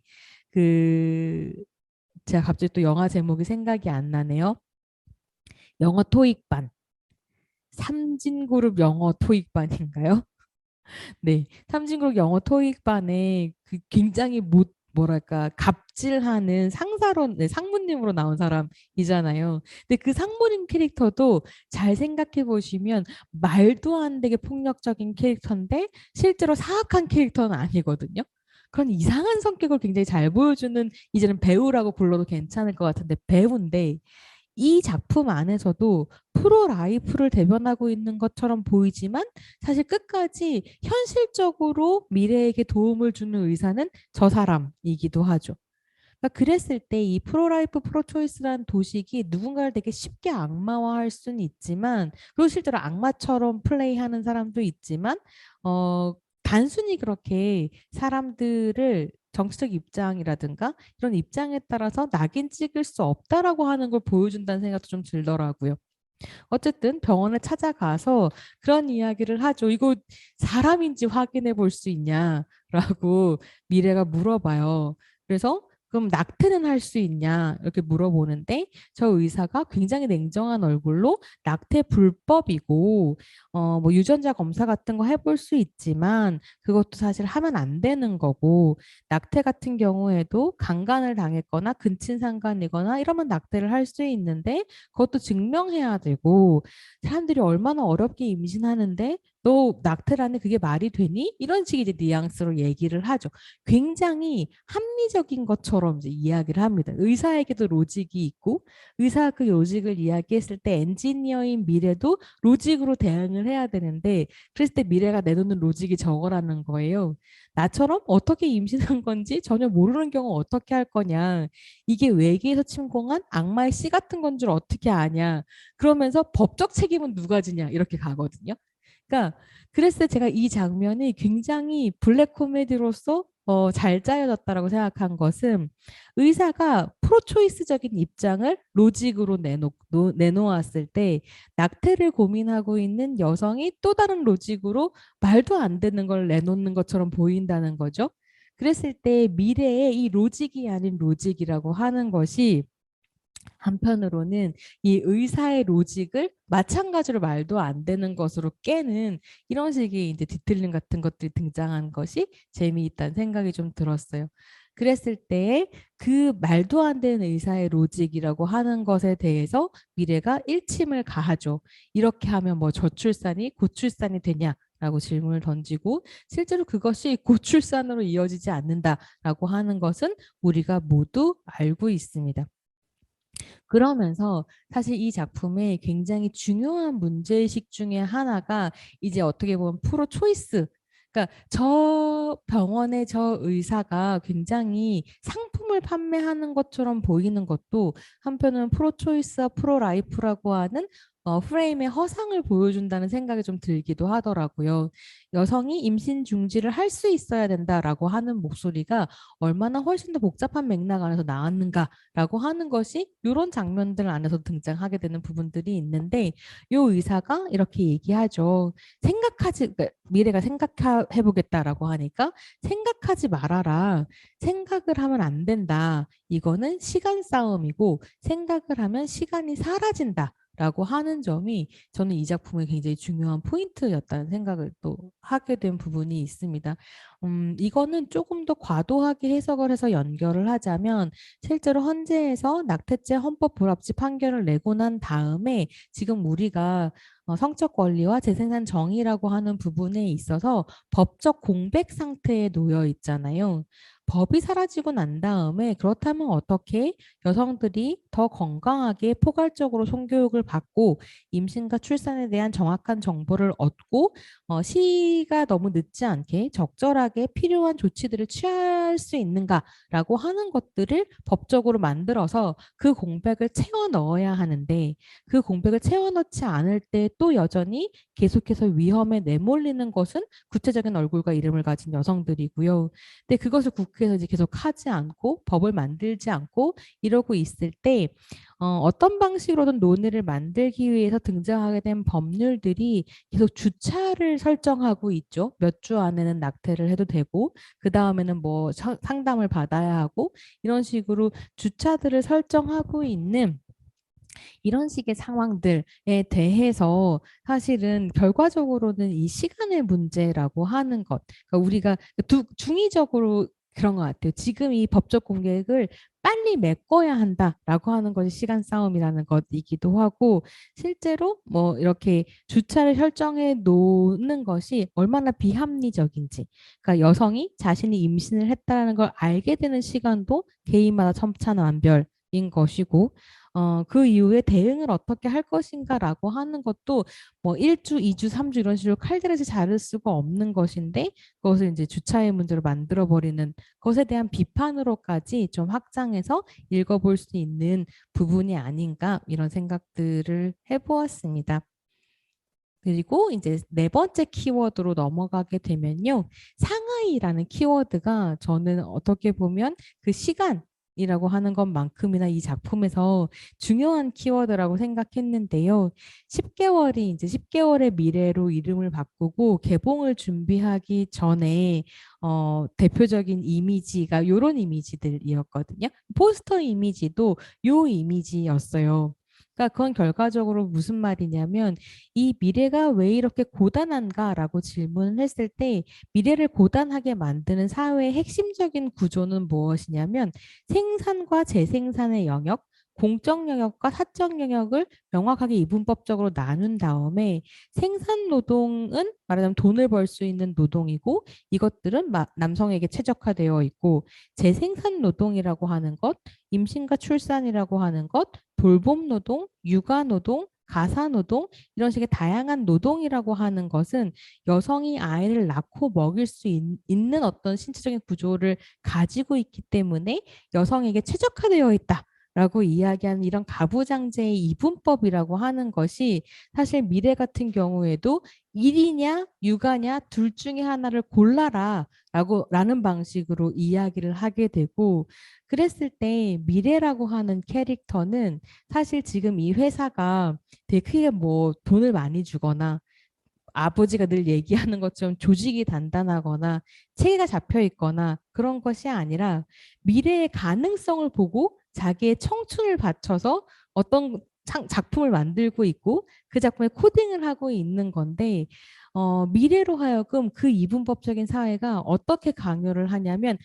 그 제가 갑자기 또 영화 제목이 생각이 안 나네요. 영어 토익반. 삼진그룹 영어 토익반인가요? 네, 삼진그룹 영어 토익반에 그 굉장히 뭐랄까 갑질하는 상사로 네, 상무님으로 나온 사람이잖아요. 근데 그 상무님 캐릭터도 잘 생각해 보시면 말도 안 되게 폭력적인 캐릭터인데 실제로 사악한 캐릭터는 아니거든요. 그런 이상한 성격을 굉장히 잘 보여주는 이제는 배우라고 불러도 괜찮을 것 같은데 배우인데 이 작품 안에서도 프로 라이프를 대변하고 있는 것처럼 보이지만 사실 끝까지 현실적으로 미래에게 도움을 주는 의사는 저 사람이기도 하죠. 그러니까 그랬을 때 이 프로라이프 프로초이스라는 도식이 누군가를 되게 쉽게 악마화할 수는 있지만 그리고 실제로 악마처럼 플레이하는 사람도 있지만 어 단순히 그렇게 사람들을 정치적 입장이라든가 이런 입장에 따라서 낙인 찍을 수 없다라고 하는 걸 보여준다는 생각도 좀 들더라고요. 어쨌든 병원에 찾아가서 그런 이야기를 하죠. 이거 사람인지 확인해 볼 수 있냐라고 미래가 물어봐요. 그래서 그럼 낙태는 할 수 있냐 이렇게 물어보는데 저 의사가 굉장히 냉정한 얼굴로 낙태 불법이고 뭐 유전자 검사 같은 거 해볼 수 있지만 그것도 사실 하면 안 되는 거고 낙태 같은 경우에도 강간을 당했거나 근친상간이거나 이러면 낙태를 할 수 있는데 그것도 증명해야 되고 사람들이 얼마나 어렵게 임신하는데 너 낙태라니 그게 말이 되니? 이런 식의 이제 뉘앙스로 얘기를 하죠. 굉장히 합리적인 것처럼 이제 이야기를 합니다. 의사에게도 로직이 있고 의사가 그 로직을 이야기했을 때 엔지니어인 미래도 로직으로 대응을 해야 되는데 그랬을 때 미래가 내놓는 로직이 저거라는 거예요. 나처럼 어떻게 임신한 건지 전혀 모르는 경우 어떻게 할 거냐. 이게 외계에서 침공한 악마의 씨 같은 건 줄 어떻게 아냐. 그러면서 법적 책임은 누가 지냐 이렇게 가거든요. 그러니까 그랬을 때 제가 이 장면이 굉장히 블랙 코미디로서 잘 짜여졌다라고 생각한 것은 의사가 프로초이스적인 입장을 로직으로 내놓았을 때 낙태를 고민하고 있는 여성이 또 다른 로직으로 말도 안 되는 걸 내놓는 것처럼 보인다는 거죠. 그랬을 때 미래의 이 로직이 아닌 로직이라고 하는 것이 한편으로는 이 의사의 로직을 마찬가지로 말도 안 되는 것으로 깨는 이런 식의 이제 디테일링 같은 것들이 등장한 것이 재미있다는 생각이 좀 들었어요. 그랬을 때 그 말도 안 되는 의사의 로직이라고 하는 것에 대해서 미래가 일침을 가하죠. 이렇게 하면 뭐 저출산이 고출산이 되냐? 라고 질문을 던지고 실제로 그것이 고출산으로 이어지지 않는다라고 하는 것은 우리가 모두 알고 있습니다. 그러면서 사실 이 작품의 굉장히 중요한 문제의식 중에 하나가 이제 어떻게 보면 프로 초이스. 그러니까 저 병원의 저 의사가 굉장히 상품을 판매하는 것처럼 보이는 것도 한편은 프로 초이스와 프로 라이프라고 하는 프레임의 허상을 보여준다는 생각이 좀 들기도 하더라고요. 여성이 임신 중지를 할 수 있어야 된다라고 하는 목소리가 얼마나 훨씬 더 복잡한 맥락 안에서 나왔는가라고 하는 것이 이런 장면들 안에서 등장하게 되는 부분들이 있는데 이 의사가 이렇게 얘기하죠. 그러니까 미래가 생각해 보겠다라고 하니까 생각하지 말아라. 생각을 하면 안 된다. 이거는 시간 싸움이고 생각을 하면 시간이 사라진다. 라고 하는 점이 저는 이 작품의 굉장히 중요한 포인트였다는 생각을 또 하게 된 부분이 있습니다. 이거는 조금 더 과도하게 해석을 해서 연결을 하자면 실제로 헌재에서 낙태죄 헌법 불합치 판결을 내고 난 다음에 지금 우리가 성적 권리와 재생산 정의라고 하는 부분에 있어서 법적 공백 상태에 놓여 있잖아요. 법이 사라지고 난 다음에 그렇다면 어떻게 여성들이 더 건강하게 포괄적으로 성교육을 받고 임신과 출산에 대한 정확한 정보를 얻고 시가 너무 늦지 않게 적절하게 필요한 조치들을 취할 할 수 있는가라고 하는 것들을 법적으로 만들어서 그 공백을 채워 넣어야 하는데 그 공백을 채워 넣지 않을 때 또 여전히 계속해서 위험에 내몰리는 것은 구체적인 얼굴과 이름을 가진 여성들이고요. 근데 그것을 국회에서 이제 계속 하지 않고 법을 만들지 않고 이러고 있을 때 어떤 방식으로든 논의를 만들기 위해서 등장하게 된 법률들이 계속 주차를 설정하고 있죠. 몇 주 안에는 낙태를 해도 되고 그 다음에는 뭐 상담을 받아야 하고 이런 식으로 주차들을 설정하고 있는 이런 식의 상황들에 대해서 사실은 결과적으로는 이 시간의 문제라고 하는 것. 그러니까 우리가 중의적으로 그런 것 같아요. 지금 이 법적 공백을 빨리 메꿔야 한다라고 하는 것이 시간 싸움이라는 것이기도 하고 실제로 뭐 이렇게 주차를 설정해 놓는 것이 얼마나 비합리적인지 그러니까 여성이 자신이 임신을 했다는 걸 알게 되는 시간도 개인마다 천차만별인 것이고 그 이후에 대응을 어떻게 할 것인가라고 하는 것도 뭐 1주, 2주, 3주 이런 식으로 칼들에서 자를 수가 없는 것인데 그것을 이제 주차의 문제로 만들어 버리는 것에 대한 비판으로까지 좀 확장해서 읽어볼 수 있는 부분이 아닌가 이런 생각들을 해보았습니다. 그리고 이제 네 번째 키워드로 넘어가게 되면요. 상하이라는 키워드가 저는 어떻게 보면 그 시간이라고 하는 것만큼이나 이 작품에서 중요한 키워드라고 생각했는데요. 10개월이 이제 10개월의 미래로 이름을 바꾸고 개봉을 준비하기 전에 대표적인 이미지가 이런 이미지들이었거든요. 포스터 이미지도 요 이미지였어요. 그러니까 그건 결과적으로 무슨 말이냐면 이 미래가 왜 이렇게 고단한가라고 질문을 했을 때 미래를 고단하게 만드는 사회의 핵심적인 구조는 무엇이냐면 생산과 재생산의 영역, 공적 영역과 사적 영역을 명확하게 이분법적으로 나눈 다음에 생산 노동은 말하자면 돈을 벌 수 있는 노동이고 이것들은 남성에게 최적화되어 있고 재생산 노동이라고 하는 것, 임신과 출산이라고 하는 것, 돌봄 노동, 육아 노동, 가사 노동 이런 식의 다양한 노동이라고 하는 것은 여성이 아이를 낳고 먹일 수 있는 어떤 신체적인 구조를 가지고 있기 때문에 여성에게 최적화되어 있다. 라고 이야기하는 이런 가부장제의 이분법이라고 하는 것이 사실 미래 같은 경우에도 일이냐 육아냐 둘 중에 하나를 골라라 라는 방식으로 이야기를 하게 되고 그랬을 때 미래라고 하는 캐릭터는 사실 지금 이 회사가 되게 크게 뭐 돈을 많이 주거나 아버지가 늘 얘기하는 것처럼 조직이 단단하거나 체계가 잡혀 있거나 그런 것이 아니라 미래의 가능성을 보고 자기의 청춘을 바쳐서 어떤 작품을 만들고 있고 그 작품에 코딩을 하고 있는 건데 미래로 하여금 그 이분법적인 사회가 어떻게 강요를 하냐면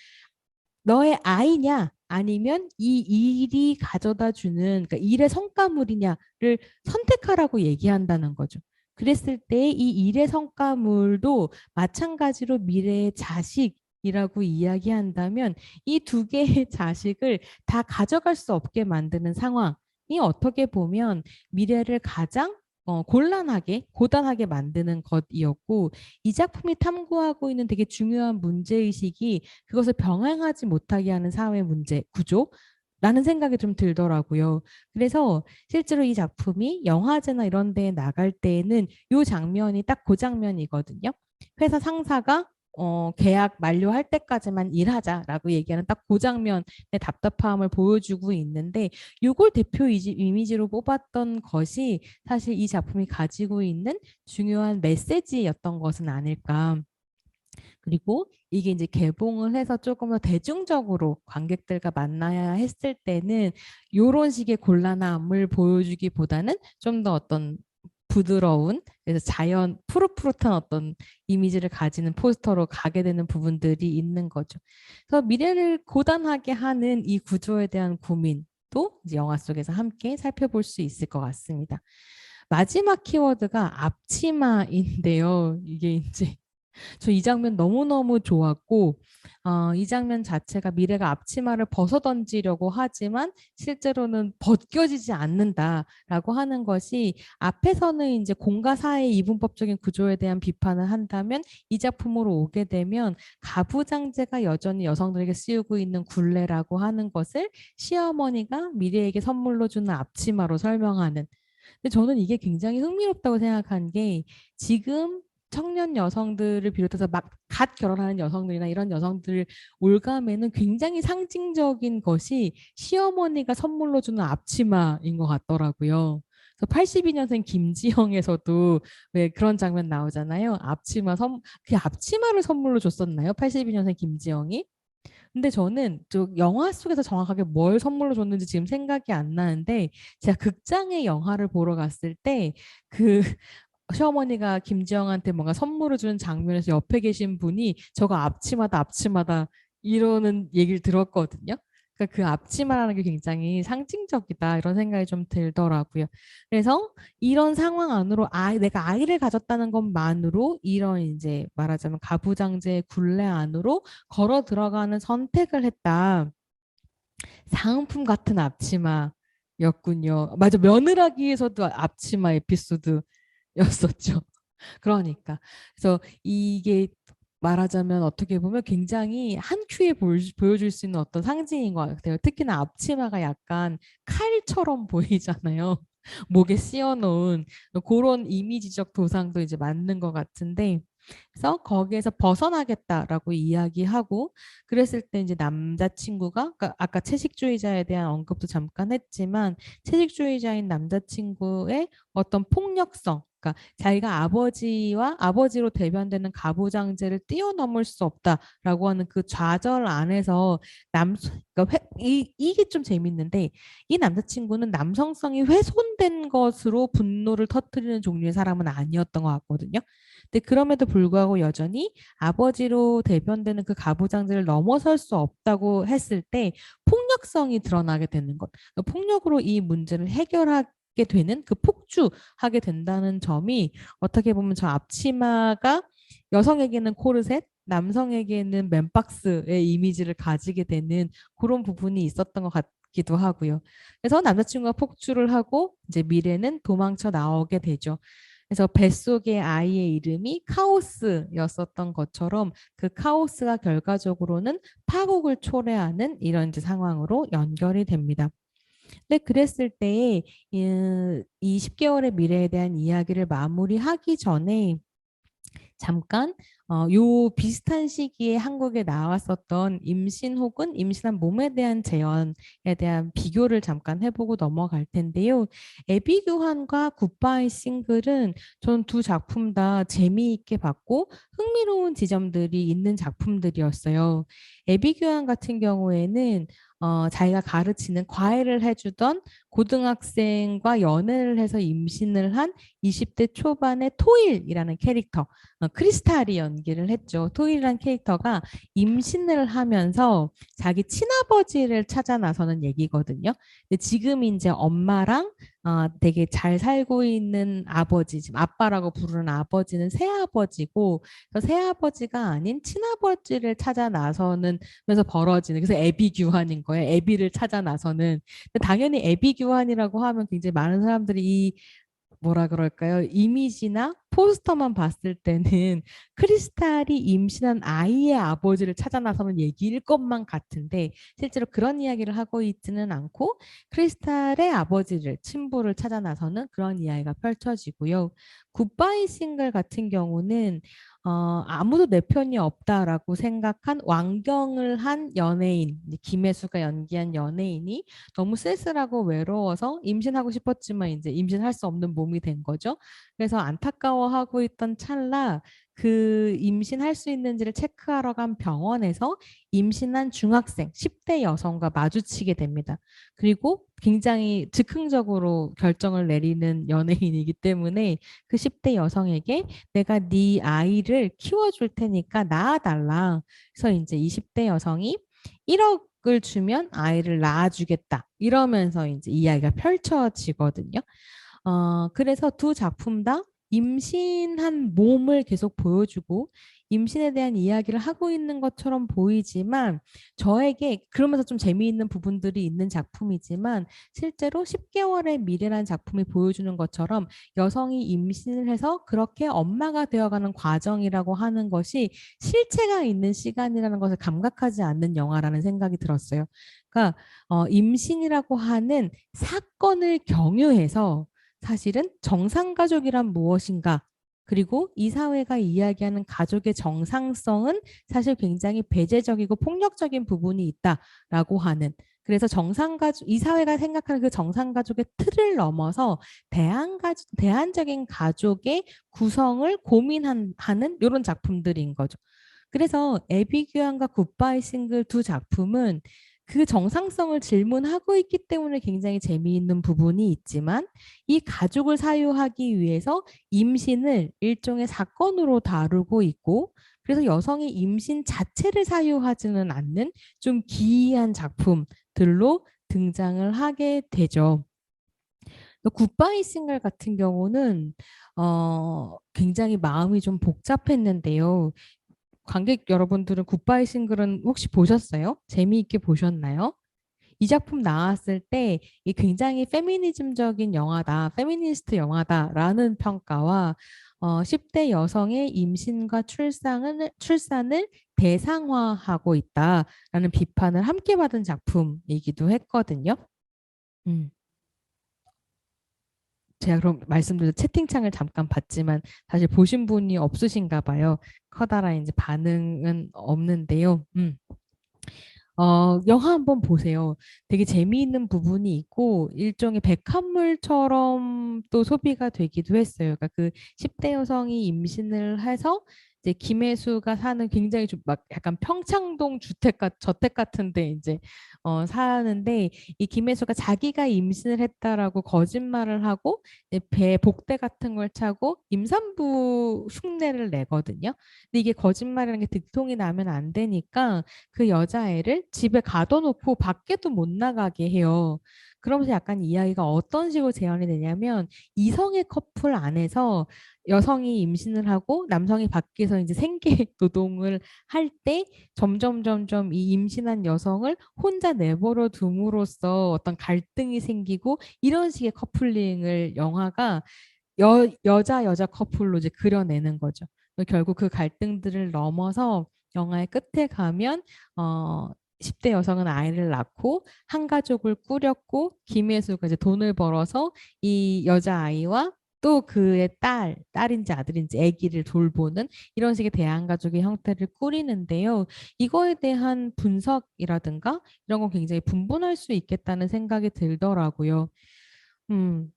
너의 아이냐 아니면 이 일이 가져다 주는 그러니까 일의 성과물이냐를 선택하라고 얘기한다는 거죠. 그랬을 때 이 일의 성과물도 마찬가지로 미래의 자식이라고 이야기한다면 이 두 개의 자식을 다 가져갈 수 없게 만드는 상황이 어떻게 보면 미래를 가장 곤란하게, 고단하게 만드는 것이었고 이 작품이 탐구하고 있는 되게 중요한 문제의식이 그것을 병행하지 못하게 하는 사회 문제 구조 라는 생각이 좀 들더라고요. 그래서 실제로 이 작품이 영화제나 이런 데에 나갈 때에는 이 장면이 딱 그 장면이거든요. 회사 상사가 계약 만료할 때까지만 일하자라고 얘기하는 딱 그 장면의 답답함을 보여주고 있는데 이걸 대표 이미지로 뽑았던 것이 사실 이 작품이 가지고 있는 중요한 메시지였던 것은 아닐까. 그리고 이게 이제 개봉을 해서 조금 더 대중적으로 관객들과 만나야 했을 때는 이런 식의 곤란함을 보여주기보다는 좀 더 어떤 부드러운 그래서 자연 푸릇푸릇한 어떤 이미지를 가지는 포스터로 가게 되는 부분들이 있는 거죠. 그래서 미래를 고단하게 하는 이 구조에 대한 고민도 이제 영화 속에서 함께 살펴볼 수 있을 것 같습니다. 마지막 키워드가 앞치마인데요. 이게 이제 저 이 장면 너무너무 좋았고, 이 장면 자체가 미래가 앞치마를 벗어던지려고 하지만 실제로는 벗겨지지 않는다라고 하는 것이 앞에서는 이제 공과 사의 이분법적인 구조에 대한 비판을 한다면 이 작품으로 오게 되면 가부장제가 여전히 여성들에게 쓰이고 있는 굴레라고 하는 것을 시어머니가 미래에게 선물로 주는 앞치마로 설명하는. 근데 저는 이게 굉장히 흥미롭다고 생각한 게 지금 청년 여성들을 비롯해서 막 갓 결혼하는 여성들이나 이런 여성들 올감에는 굉장히 상징적인 것이 시어머니가 선물로 주는 앞치마인 것 같더라고요. 그래서 82년생 김지영에서도 왜 그런 장면 나오잖아요. 그 앞치마를 선물로 줬었나요? 82년생 김지영이? 근데 저는 저 영화 속에서 정확하게 뭘 선물로 줬는지 지금 생각이 안 나는데 제가 극장에 영화를 보러 갔을 때 그 시어머니가 김지영한테 뭔가 선물을 주는 장면에서 옆에 계신 분이 저거 앞치마다 앞치마다 이러는 얘기를 들었거든요. 그러니까 그 앞치마라는 게 굉장히 상징적이다 이런 생각이 좀 들더라고요. 그래서 이런 상황 안으로 내가 아이를 가졌다는 것만으로 이런 이제 말하자면 가부장제의 굴레 안으로 걸어 들어가는 선택을 했다. 사은품 같은 앞치마였군요. 맞아, 며느라기에서도 앞치마 에피소드였었죠. 그러니까. 그래서 이게 말하자면 어떻게 보면 굉장히 한 큐에 보여줄 수 있는 어떤 상징인 것 같아요. 특히나 앞치마가 약간 칼처럼 보이잖아요. 목에 씌워놓은 그런 이미지적 도상도 이제 맞는 것 같은데 그래서 거기에서 벗어나겠다라고 이야기하고 그랬을 때 이제 남자친구가 아까 채식주의자에 대한 언급도 잠깐 했지만 채식주의자인 남자친구의 어떤 폭력성 그러니까 자기가 아버지로 대변되는 가부장제를 뛰어넘을 수 없다라고 하는 그 좌절 안에서 그러니까 이게 좀 재밌는데 이 남자친구는 남성성이 훼손된 것으로 분노를 터뜨리는 종류의 사람은 아니었던 것 같거든요. 근데 그럼에도 불구하고 여전히 아버지로 대변되는 그 가부장제를 넘어설 수 없다고 했을 때 폭력성이 드러나게 되는 것. 폭력으로 이 문제를 해결하게 되는 그 폭주하게 된다는 점이 어떻게 보면 저 앞치마가 여성에게는 코르셋, 남성에게는 맨박스의 이미지를 가지게 되는 그런 부분이 있었던 것 같기도 하고요. 그래서 남자친구가 폭주를 하고 이제 미래는 도망쳐 나오게 되죠. 그래서 뱃속의 아이의 이름이 카오스였었던 것처럼 그 카오스가 결과적으로는 파국을 초래하는 이런 이제 상황으로 연결이 됩니다. 근데 그랬을 때에 이 10개월의 미래에 대한 이야기를 마무리하기 전에 잠깐 요 비슷한 시기에 한국에 나왔었던 임신 혹은 임신한 몸에 대한 재현에 대한 비교를 잠깐 해보고 넘어갈 텐데요. 애비 교환과 굿바이 싱글은 저는 두 작품 다 재미있게 봤고 흥미로운 지점들이 있는 작품들이었어요. 애비 교환 같은 경우에는 자기가 가르치는 과외를 해주던 고등학생과 연애를 해서 임신을 한 20대 초반의 토일이라는 캐릭터 크리스탈이 연기를 했죠. 토이라는 캐릭터가 임신을 하면서 자기 친아버지를 찾아 나서는 얘기거든요. 근데 지금 이제 엄마랑 되게 잘 살고 있는 아버지, 지금 아빠라고 부르는 아버지는 새아버지고, 새아버지가 아닌 친아버지를 찾아 나서는 면서 벌어지는, 그래서 애비 규환인 거예요. 애비를 찾아 나서는. 근데 당연히 애비 규환이라고 하면 굉장히 많은 사람들이 이 뭐라 그럴까요? 이미지나 포스터만 봤을 때는 크리스탈이 임신한 아이의 아버지를 찾아 나서는 얘기일 것만 같은데 실제로 그런 이야기를 하고 있지는 않고 크리스탈의 아버지를 친부를 찾아 나서는 그런 이야기가 펼쳐지고요. 굿바이 싱글 같은 경우는 아무도 내 편이 없다라고 생각한 왕경을 한 연예인, 김혜수가 연기한 연예인이 너무 쓸쓸하고 외로워서 임신하고 싶었지만 이제 임신할 수 없는 몸이 된 거죠. 그래서 안타까워하고 있던 찰나 그 임신할 수 있는지를 체크하러 간 병원에서 임신한 중학생 10대 여성과 마주치게 됩니다. 그리고 굉장히 즉흥적으로 결정을 내리는 연예인이기 때문에 그 10대 여성에게 내가 네 아이를 키워줄 테니까 낳아달라. 그래서 이제 20대 여성이 1억을 주면 아이를 낳아주겠다. 이러면서 이제 이야기가 펼쳐지거든요. 그래서 두 작품 다 임신한 몸을 계속 보여주고 임신에 대한 이야기를 하고 있는 것처럼 보이지만 저에게 그러면서 좀 재미있는 부분들이 있는 작품이지만 실제로 10개월의 미래라는 작품이 보여주는 것처럼 여성이 임신을 해서 그렇게 엄마가 되어가는 과정이라고 하는 것이 실체가 있는 시간이라는 것을 감각하지 않는 영화라는 생각이 들었어요. 그러니까 임신이라고 하는 사건을 경유해서 사실은 정상가족이란 무엇인가 그리고 이 사회가 이야기하는 가족의 정상성은 사실 굉장히 배제적이고 폭력적인 부분이 있다라고 하는 그래서 정상가족 이 사회가 생각하는 그 정상가족의 틀을 넘어서 대안적인 가족의 구성을 고민하는 이런 작품들인 거죠. 그래서 애비규환과 굿바이 싱글 두 작품은 그 정상성을 질문하고 있기 때문에 굉장히 재미있는 부분이 있지만 이 가족을 사유하기 위해서 임신을 일종의 사건으로 다루고 있고 그래서 여성이 임신 자체를 사유하지는 않는 좀 기이한 작품들로 등장을 하게 되죠. 굿바이 싱글 같은 경우는 굉장히 마음이 좀 복잡했는데요. 관객 여러분들은 굿바이 싱글은 혹시 보셨어요? 재미있게 보셨나요? 이 작품 나왔을 때 이 굉장히 페미니즘적인 영화다, 페미니스트 영화다라는 평가와 10대 여성의 임신과 출산을 대상화하고 있다라는 비판을 함께 받은 작품이기도 했거든요. 음. 제가 그럼 말씀드린 채팅창을 잠깐 봤지만 사실 보신 분이 없으신가 봐요. 커다란 이제 반응은 없는데요. 영화 한번 보세요. 되게 재미있는 부분이 있고 일종의 백합물처럼 또 소비가 되기도 했어요. 그러니까 그 10대 여성이 임신을 해서 이제 김혜수가 사는 굉장히 좀 막 약간 평창동 저택 같은데 이제 사는데 이 김혜수가 자기가 임신을 했다라고 거짓말을 하고 이제 배 복대 같은 걸 차고 임산부 흉내를 내거든요. 근데 이게 거짓말이라는 게 들통이 나면 안 되니까 그 여자애를 집에 가둬놓고 밖에도 못 나가게 해요. 그러면서 약간 이야기가 어떤 식으로 재현이 되냐면 이성의 커플 안에서 여성이 임신을 하고 남성이 밖에서 이제 생계 노동을 할 때 점점 이 임신한 여성을 혼자 내버려 둠으로써 어떤 갈등이 생기고 이런 식의 커플링을 영화가 여자 커플로 이제 그려내는 거죠. 결국 그 갈등들을 넘어서 영화의 끝에 가면 어 10대 여성은 아이를 낳고 한 가족을 꾸렸고 김혜수가 이제 돈을 벌어서 이 여자아이와 또 그의 딸인지 아들인지 아기를 돌보는 이런 식의 대한가족의 형태를 꾸리는데요. 이거에 대한 분석이라든가 이런 건 굉장히 분분할 수 있겠다는 생각이 들더라고요. 음,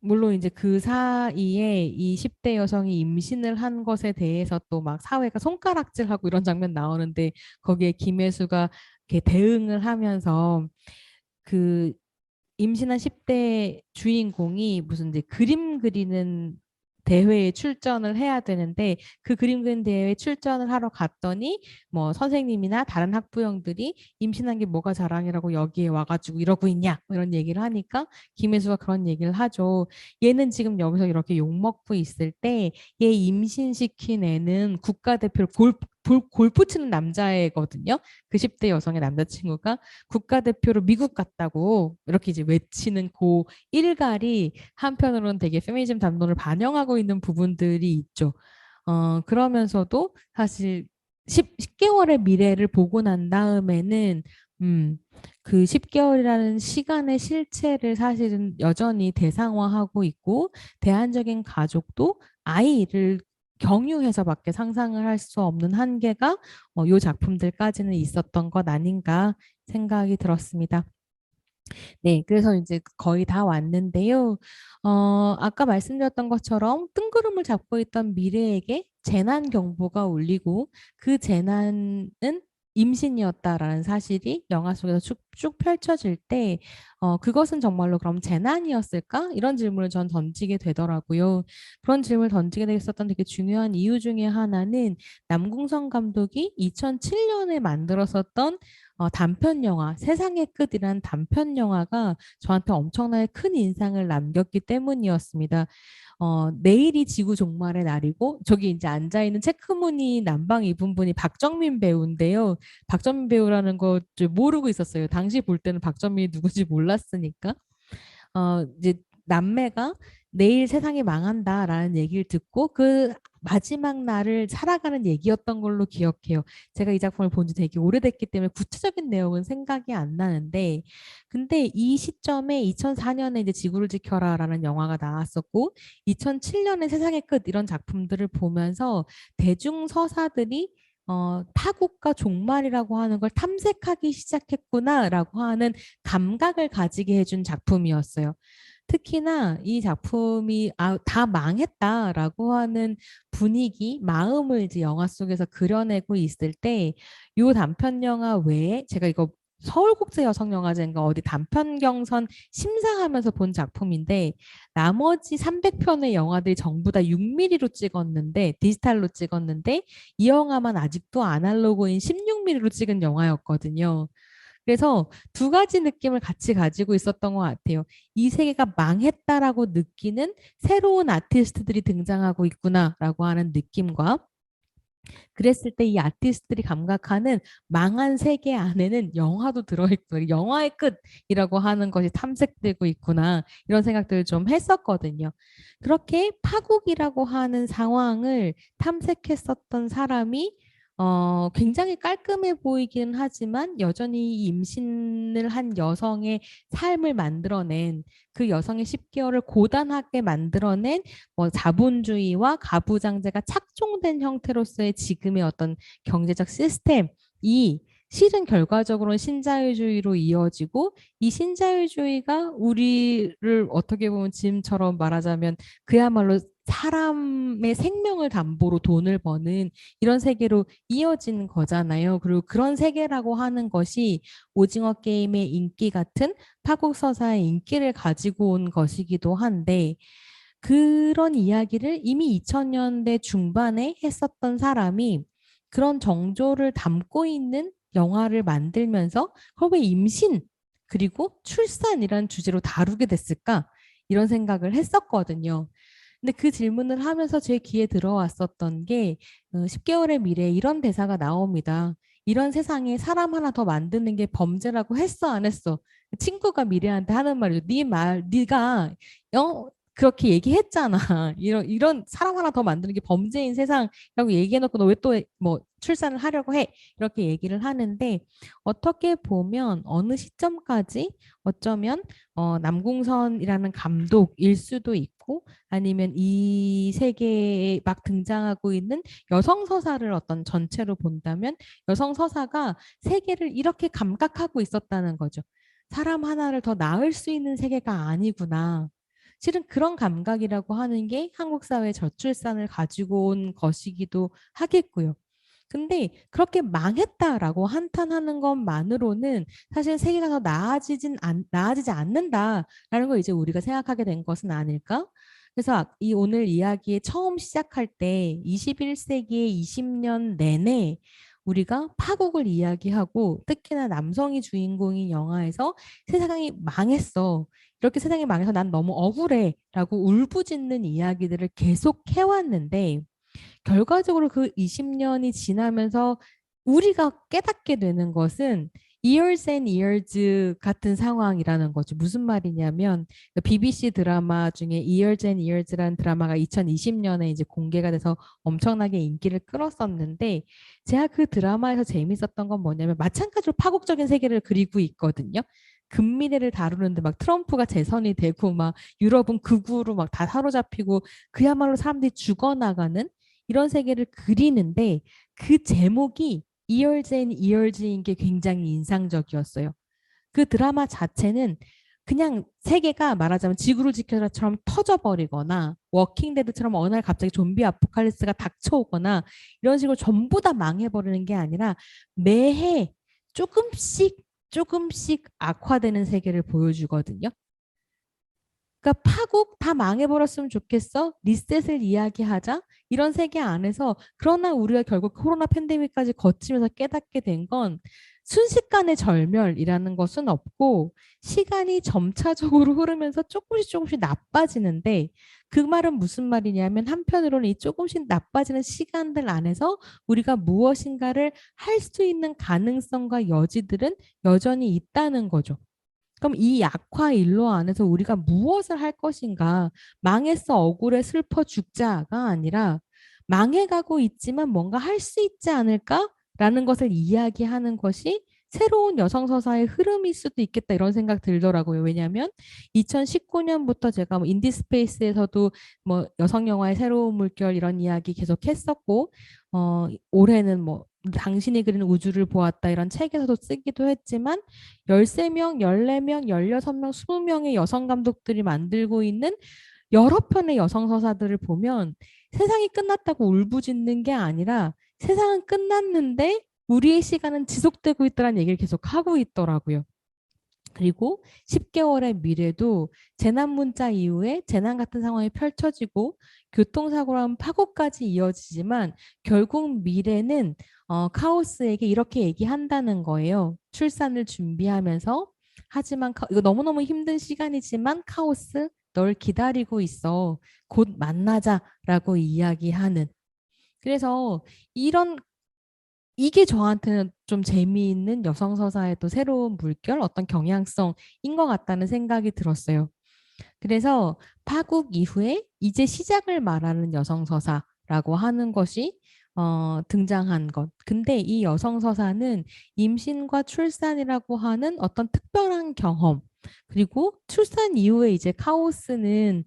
물론 이제 그 사이에 이 10대 여성이 임신을 한 것에 대해서 또 막 사회가 손가락질하고 이런 장면 나오는데 거기에 김혜수가 이렇게 대응을 하면서 그 임신한 10대 주인공이 무슨 이제 그림 그리는 대회에 출전을 해야 되는데 그 그림 그리는 대회에 출전을 하러 갔더니 뭐 선생님이나 다른 학부형들이 임신한 게 뭐가 자랑이라고 여기에 와가지고 이러고 있냐 뭐 이런 얘기를 하니까 김혜수가 그런 얘기를 하죠. 얘는 지금 여기서 이렇게 욕먹고 있을 때 얘 임신시킨 애는 국가대표로 골프 치는 남자애거든요. 그 10대 여성의 남자친구가 국가대표로 미국 갔다고 이렇게 이제 외치는 그 일갈이 한편으로는 되게 페미니즘 담론을 반영하고 있는 부분들이 있죠. 그러면서도 사실 10개월의 미래를 보고 난 다음에는 음, 그 10개월이라는 시간의 실체를 사실은 여전히 대상화하고 있고 대안적인 가족도 아이를 경유해서밖에 상상을 할 수 없는 한계가 요 작품들까지는 있었던 것 아닌가 생각이 들었습니다. 네, 그래서 이제 거의 다 왔는데요. 아까 말씀드렸던 것처럼 뜬구름을 잡고 있던 미래에게 재난 경보가 울리고 그 재난은 임신이었다라는 사실이 영화 속에서 쭉 펼쳐질 때 그것은 정말로 그럼 재난이었을까? 이런 질문을 전 던지게 되더라고요. 그런 질문을 던지게 됐었던 되게 중요한 이유 중에 하나는 남궁성 감독이 2007년에 만들었었던 단편 영화 세상의 끝이라는 단편 영화가 저한테 엄청나게 큰 인상을 남겼기 때문이었습니다. 내일이 지구 종말의 날이고 저기 이제 앉아 있는 체크무늬 남방 입은 분이 박정민 배우인데요. 박정민 배우라는 거 모르고 있었어요. 당시 볼 때는 박정민이 누군지 몰랐으니까. 이제 남매가 내일 세상이 망한다라는 얘기를 듣고 그 마지막 날을 살아가는 얘기였던 걸로 기억해요. 제가 이 작품을 본 지 되게 오래됐기 때문에 구체적인 내용은 생각이 안 나는데, 근데 이 시점에 2004년에 이제 지구를 지켜라라는 영화가 나왔었고, 2007년에 세상의 끝 이런 작품들을 보면서 대중 서사들이 타국과 종말이라고 하는 걸 탐색하기 시작했구나라고 하는 감각을 가지게 해준 작품이었어요. 특히나 이 작품이 다 망했다라고 하는 분위기, 마음을 이제 영화 속에서 그려내고 있을 때, 이 단편 영화 외에 제가 이거 서울국제여성영화제인가 어디 단편 경선 심사하면서 본 작품인데, 나머지 300편의 영화들이 전부 다 6mm로 찍었는데, 디지털로 찍었는데, 이 영화만 아직도 아날로그인 16mm로 찍은 영화였거든요. 그래서 두 가지 느낌을 같이 가지고 있었던 것 같아요. 이 세계가 망했다라고 느끼는 새로운 아티스트들이 등장하고 있구나라고 하는 느낌과, 그랬을 때 이 아티스트들이 감각하는 망한 세계 안에는 영화도 들어있고 영화의 끝이라고 하는 것이 탐색되고 있구나, 이런 생각들을 좀 했었거든요. 그렇게 파국이라고 하는 상황을 탐색했었던 사람이 굉장히 깔끔해 보이기는 하지만 여전히 임신을 한 여성의 삶을 만들어낸, 그 여성의 10개월을 고단하게 만들어낸 자본주의와 가부장제가 착종된 형태로서의 지금의 어떤 경제적 시스템이 실은 결과적으로는 신자유주의로 이어지고, 이 신자유주의가 우리를 어떻게 보면 지금처럼 말하자면 그야말로 사람의 생명을 담보로 돈을 버는 이런 세계로 이어진 거잖아요. 그리고 그런 세계라고 하는 것이 오징어 게임의 인기 같은 파국 서사의 인기를 가지고 온 것이기도 한데, 그런 이야기를 이미 2000년대 중반에 했었던 사람이 그런 정조를 담고 있는 영화를 만들면서 그걸 왜 임신 그리고 출산이라는 주제로 다루게 됐을까? 이런 생각을 했었거든요. 근데 그 질문을 하면서 제 귀에 들어왔었던 게 10개월의 미래에 이런 대사가 나옵니다. 이런 세상에 사람 하나 더 만드는 게 범죄라고 했어, 안 했어? 친구가 미래한테 하는 말이죠. 네가 그렇게 얘기했잖아. 이런 사람 하나 더 만드는 게 범죄인 세상이라고 얘기해놓고 너 왜 또 뭐 출산을 하려고 해? 이렇게 얘기를 하는데, 어떻게 보면 어느 시점까지 어쩌면 남궁선이라는 감독일 수도 있고, 아니면 이 세계에 막 등장하고 있는 여성 서사를 어떤 전체로 본다면 여성 서사가 세계를 이렇게 감각하고 있었다는 거죠. 사람 하나를 더 낳을 수 있는 세계가 아니구나. 실은 그런 감각이라고 하는 게 한국 사회 저출산을 가지고 온 것이기도 하겠고요. 근데 그렇게 망했다라고 한탄하는 것만으로는 사실 세계가 더 나아지지 않는다라는 걸 이제 우리가 생각하게 된 것은 아닐까? 그래서 이 오늘 이야기에 처음 시작할 때 21세기의 20년 내내 우리가 파국을 이야기하고, 특히나 남성이 주인공인 영화에서 세상이 망했어, 이렇게 세상이 망해서 난 너무 억울해 라고 울부짖는 이야기들을 계속 해왔는데, 결과적으로 그 20년이 지나면서 우리가 깨닫게 되는 것은 years and years 같은 상황이라는 거죠. 무슨 말이냐면 BBC 드라마 중에 years and years라는 드라마가 2020년에 이제 공개가 돼서 엄청나게 인기를 끌었었는데, 제가 그 드라마에서 재밌었던 건 뭐냐면 마찬가지로 파국적인 세계를 그리고 있거든요. 금미래를 다루는데 막 트럼프가 재선이 되고 막 유럽은 극우로 막 다 사로잡히고 그야말로 사람들이 죽어나가는 이런 세계를 그리는데, 그 제목이 Years and Years인 게 굉장히 인상적이었어요. 그 드라마 자체는 그냥 세계가 말하자면 지구를 지켜라처럼 터져버리거나 워킹데드처럼 어느 날 갑자기 좀비 아포칼리스가 닥쳐오거나 이런 식으로 전부 다 망해버리는 게 아니라 매해 조금씩 조금씩 악화되는 세계를 보여주거든요. 그러니까 파국 다 망해버렸으면 좋겠어. 리셋을 이야기하자. 이런 세계 안에서 그러나 우리가 결국 코로나 팬데믹까지 거치면서 깨닫게 된 건 순식간의 절멸이라는 것은 없고 시간이 점차적으로 흐르면서 조금씩 나빠지는데 그 말은 무슨 말이냐면 한편으로는 이 조금씩 나빠지는 시간들 안에서 우리가 무엇인가를 할 수 있는 가능성과 여지들은 여전히 있다는 거죠. 그럼 이 약화 일로 안에서 우리가 무엇을 할 것인가? 망했어, 억울해, 슬퍼 죽자가 아니라 망해가고 있지만 뭔가 할 수 있지 않을까라는 것을 이야기하는 것이 새로운 여성 서사의 흐름일 수도 있겠다 이런 생각 들더라고요. 왜냐하면 2019년부터 제가 뭐 인디스페이스에서도 뭐 여성 영화의 새로운 물결 이런 이야기 계속 했었고 올해는 뭐 당신이 그린 우주를 보았다 이런 책에서도 쓰기도 했지만 13명, 14명, 16명, 20명의 여성 감독들이 만들고 있는 여러 편의 여성 서사들을 보면 세상이 끝났다고 울부짖는 게 아니라 세상은 끝났는데 우리의 시간은 지속되고 있다는 얘기를 계속 하고 있더라고요. 그리고 10개월의 미래도 재난 문자 이후에 재난 같은 상황이 펼쳐지고 교통사고랑 파고까지 이어지지만 결국 미래는 카오스에게 이렇게 얘기한다는 거예요. 출산을 준비하면서 하지만 이거 너무너무 힘든 시간이지만 카오스 널 기다리고 있어. 곧 만나자라고 이야기하는. 그래서 이런 이게 저한테는 좀 재미있는 여성 서사의 또 새로운 물결, 어떤 경향성인 것 같다는 생각이 들었어요. 그래서 파국 이후에 이제 시작을 말하는 여성 서사라고 하는 것이 등장한 것. 근데 이 여성 서사는 임신과 출산이라고 하는 어떤 특별한 경험, 그리고 출산 이후에 이제 카오스는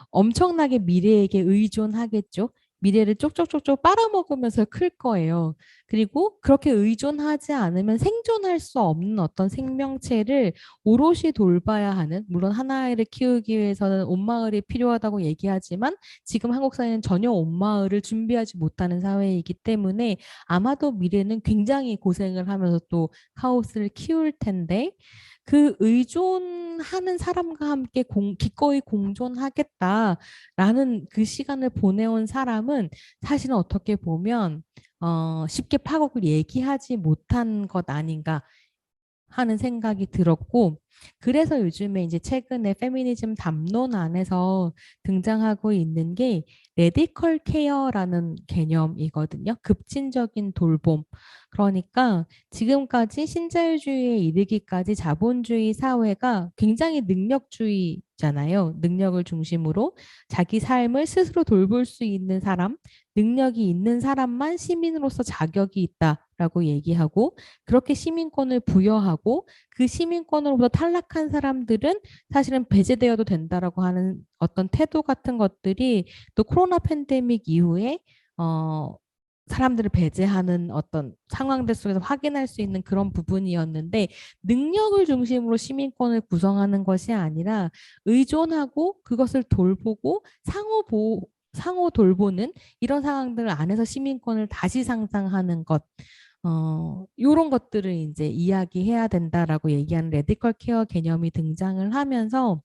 엄청나게 미래에게 의존하겠죠. 미래를 쪽쪽쪽쪽 빨아먹으면서 클 거예요. 그리고 그렇게 의존하지 않으면 생존할 수 없는 어떤 생명체를 오롯이 돌봐야 하는, 물론 하나아이를 키우기 위해서는 온마을이 필요하다고 얘기하지만 지금 한국 사회는 전혀 온마을을 준비하지 못하는 사회이기 때문에 아마도 미래는 굉장히 고생을 하면서 또 카오스를 키울 텐데 그 의존하는 사람과 함께 기꺼이 공존하겠다라는 그 시간을 보내온 사람은 사실은 어떻게 보면 쉽게 파국을 얘기하지 못한 것 아닌가 하는 생각이 들었고, 그래서 요즘에 이제 최근에 페미니즘 담론 안에서 등장하고 있는 게 레디컬 케어라는 개념이거든요. 급진적인 돌봄. 그러니까 지금까지 신자유주의에 이르기까지 자본주의 사회가 굉장히 능력주의잖아요. 능력을 중심으로 자기 삶을 스스로 돌볼 수 있는 사람, 능력이 있는 사람만 시민으로서 자격이 있다라고 얘기하고 그렇게 시민권을 부여하고 그 시민권으로부터 탈락한 사람들은 사실은 배제되어도 된다라고 하는 어떤 태도 같은 것들이 또 코로나 팬데믹 이후에 사람들을 배제하는 어떤 상황들 속에서 확인할 수 있는 그런 부분이었는데 능력을 중심으로 시민권을 구성하는 것이 아니라 의존하고 그것을 돌보고 상호 돌보는 이런 상황들 안에서 시민권을 다시 상상하는 것. 요런 것들을 이제 이야기해야 된다라고 얘기하는 레디컬 케어 개념이 등장을 하면서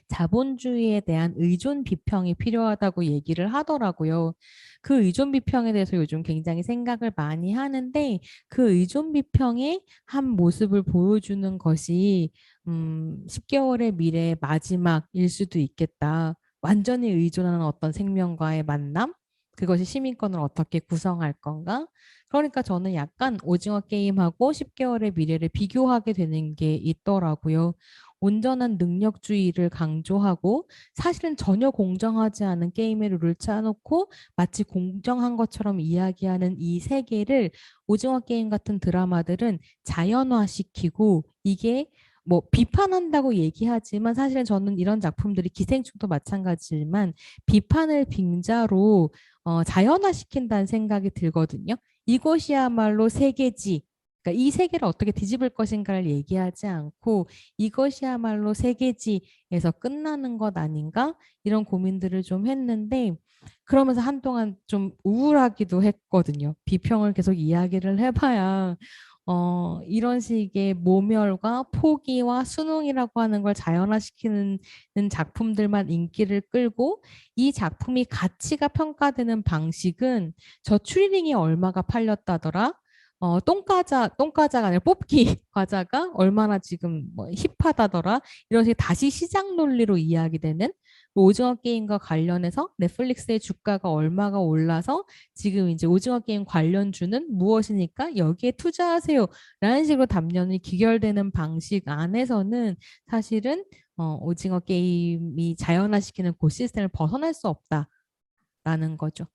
자본주의에 대한 의존 비평이 필요하다고 얘기를 하더라고요. 그 의존 비평에 대해서 요즘 굉장히 생각을 많이 하는데 그 의존 비평의 한 모습을 보여주는 것이 10개월의 미래의 마지막일 수도 있겠다. 완전히 의존하는 어떤 생명과의 만남? 그것이 시민권을 어떻게 구성할 건가? 그러니까 저는 약간 오징어 게임하고 10개월의 미래를 비교하게 되는 게 있더라고요. 온전한 능력주의를 강조하고 사실은 전혀 공정하지 않은 게임의 룰을 짜놓고 마치 공정한 것처럼 이야기하는 이 세계를 오징어 게임 같은 드라마들은 자연화시키고 이게 뭐 비판한다고 얘기하지만 사실은 저는 이런 작품들이 기생충도 마찬가지지만 비판을 빙자로 자연화시킨다는 생각이 들거든요. 이것이야말로 세계지. 그러니까 이 세계를 어떻게 뒤집을 것인가를 얘기하지 않고 이것이야말로 세계지에서 끝나는 것 아닌가? 이런 고민들을 좀 했는데 그러면서 한동안 좀 우울하기도 했거든요. 비평을 계속 이야기를 해봐야 이런 식의 모멸과 포기와 순응이라고 하는 걸 자연화시키는 작품들만 인기를 끌고 이 작품이 가치가 평가되는 방식은 저 추리닝이 얼마가 팔렸다더라? 똥과자가 아니라 뽑기 과자가 얼마나 지금 뭐 힙하다더라? 이런 식의 다시 시장 논리로 이야기되는 오징어 게임과 관련해서 넷플릭스의 주가가 얼마가 올라서 지금 이제 오징어 게임 관련주는 무엇이니까 여기에 투자하세요. 라는 식으로 담론이 귀결되는 방식 안에서는 사실은 오징어 게임이 자연화시키는 그 시스템을 벗어날 수 없다라는 거죠.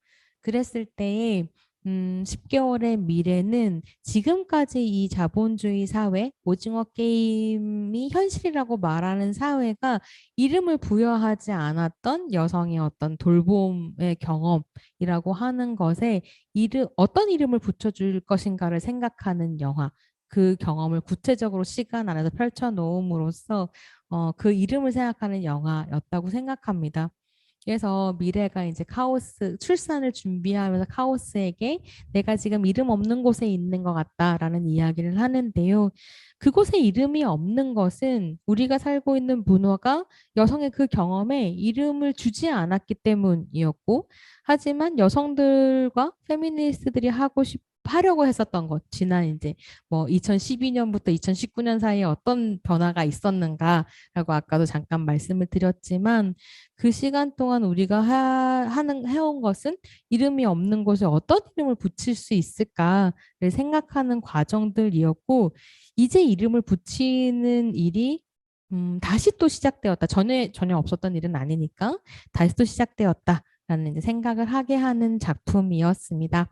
그랬을 때에 10개월의 미래는 지금까지 이 자본주의 사회, 오징어 게임이 현실이라고 말하는 사회가 이름을 부여하지 않았던 여성의 어떤 돌봄의 경험이라고 하는 것에 어떤 이름을 붙여줄 것인가를 생각하는 영화, 그 경험을 구체적으로 시간 안에서 펼쳐놓음으로써 그 이름을 생각하는 영화였다고 생각합니다. 그래서 미래가 이제 카오스, 출산을 준비하면서 카오스에게 내가 지금 이름 없는 곳에 있는 것 같다라는 이야기를 하는데요. 그곳에 이름이 없는 것은 우리가 살고 있는 문화가 여성의 그 경험에 이름을 주지 않았기 때문이었고, 하지만 여성들과 페미니스트들이 하려고 했었던 것, 지난 이제 뭐 2012년부터 2019년 사이에 어떤 변화가 있었는가라고 아까도 잠깐 말씀을 드렸지만, 그 시간 동안 우리가 해온 것은 이름이 없는 곳에 어떤 이름을 붙일 수 있을까를 생각하는 과정들이었고, 이제 이름을 붙이는 일이 다시 또 시작되었다. 전에 없었던 일은 아니니까 다시 또 시작되었다라는 이제 생각을 하게 하는 작품이었습니다.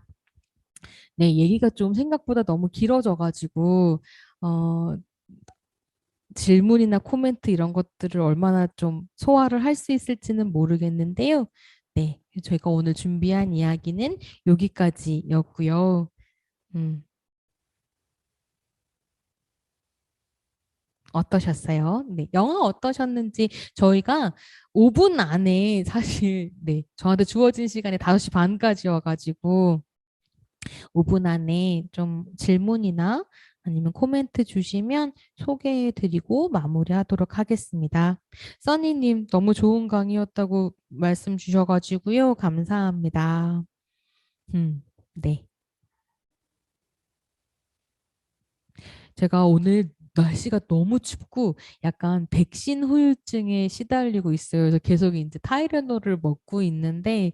네, 얘기가 좀 생각보다 너무 길어져가지고 어, 질문이나 코멘트 이런 것들을 얼마나 좀 소화를 할 수 있을지는 모르겠는데요. 네, 저희가 오늘 준비한 이야기는 여기까지였고요. 음, 어떠셨어요? 네, 영화 어떠셨는지 저희가 5분 안에 사실 네, 저한테 주어진 시간이 5시 반까지여가지고 5분 안에 좀 질문이나 아니면 코멘트 주시면 소개해드리고 마무리하도록 하겠습니다. 써니님 너무 좋은 강의였다고 말씀 주셔가지고요. 감사합니다. 네. 제가 오늘 날씨가 너무 춥고 약간 백신 후유증에 시달리고 있어요. 그래서 계속 이제 타이레놀을 먹고 있는데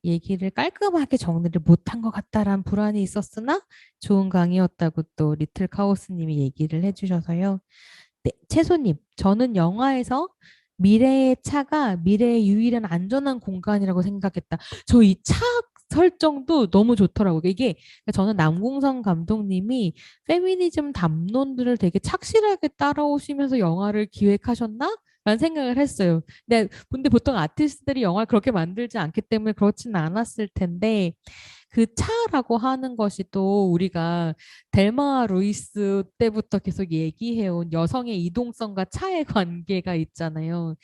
얘기를 깔끔하게 정리를 못한 것 같다라는 불안이 있었으나 좋은 강의였다고 또 리틀 카오스님이 얘기를 해주셔서요. 네, 채소님, 저는 영화에서 미래의 차가 미래의 유일한 안전한 공간이라고 생각했다. 저 이 차 설정도 너무 좋더라고요. 이게 저는 남궁성 감독님이 페미니즘 담론들을 되게 착실하게 따라오시면서 영화를 기획하셨나? 라는 생각을 했어요. 근데 보통 아티스트들이 영화를 그렇게 만들지 않기 때문에 그렇지는 않았을 텐데 그 차라고 하는 것이 또 우리가 델마 루이스 때부터 계속 얘기해온 여성의 이동성과 차의 관계가 있잖아요.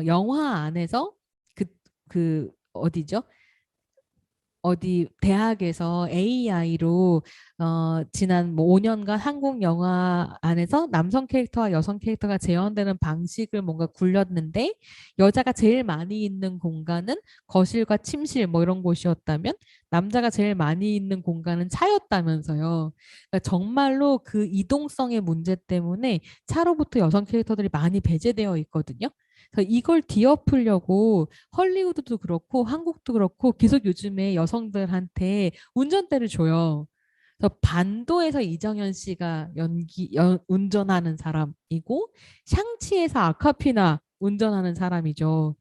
영화 안에서 어디죠? 어디 대학에서 AI로 지난 뭐 5년간 한국 영화 안에서 남성 캐릭터와 여성 캐릭터가 재현되는 방식을 뭔가 굴렸는데 여자가 제일 많이 있는 공간은 거실과 침실 뭐 이런 곳이었다면 남자가 제일 많이 있는 공간은 차였다면서요. 그러니까 정말로 그 이동성의 문제 때문에 차로부터 여성 캐릭터들이 많이 배제되어 있거든요. 그래서 이걸 뒤엎으려고 헐리우드도 그렇고 한국도 그렇고 계속 요즘에 여성들한테 운전대를 줘요. 그래서 반도에서 이정현 씨가 운전하는 사람이고 샹치에서 아카피나 운전하는 사람이죠.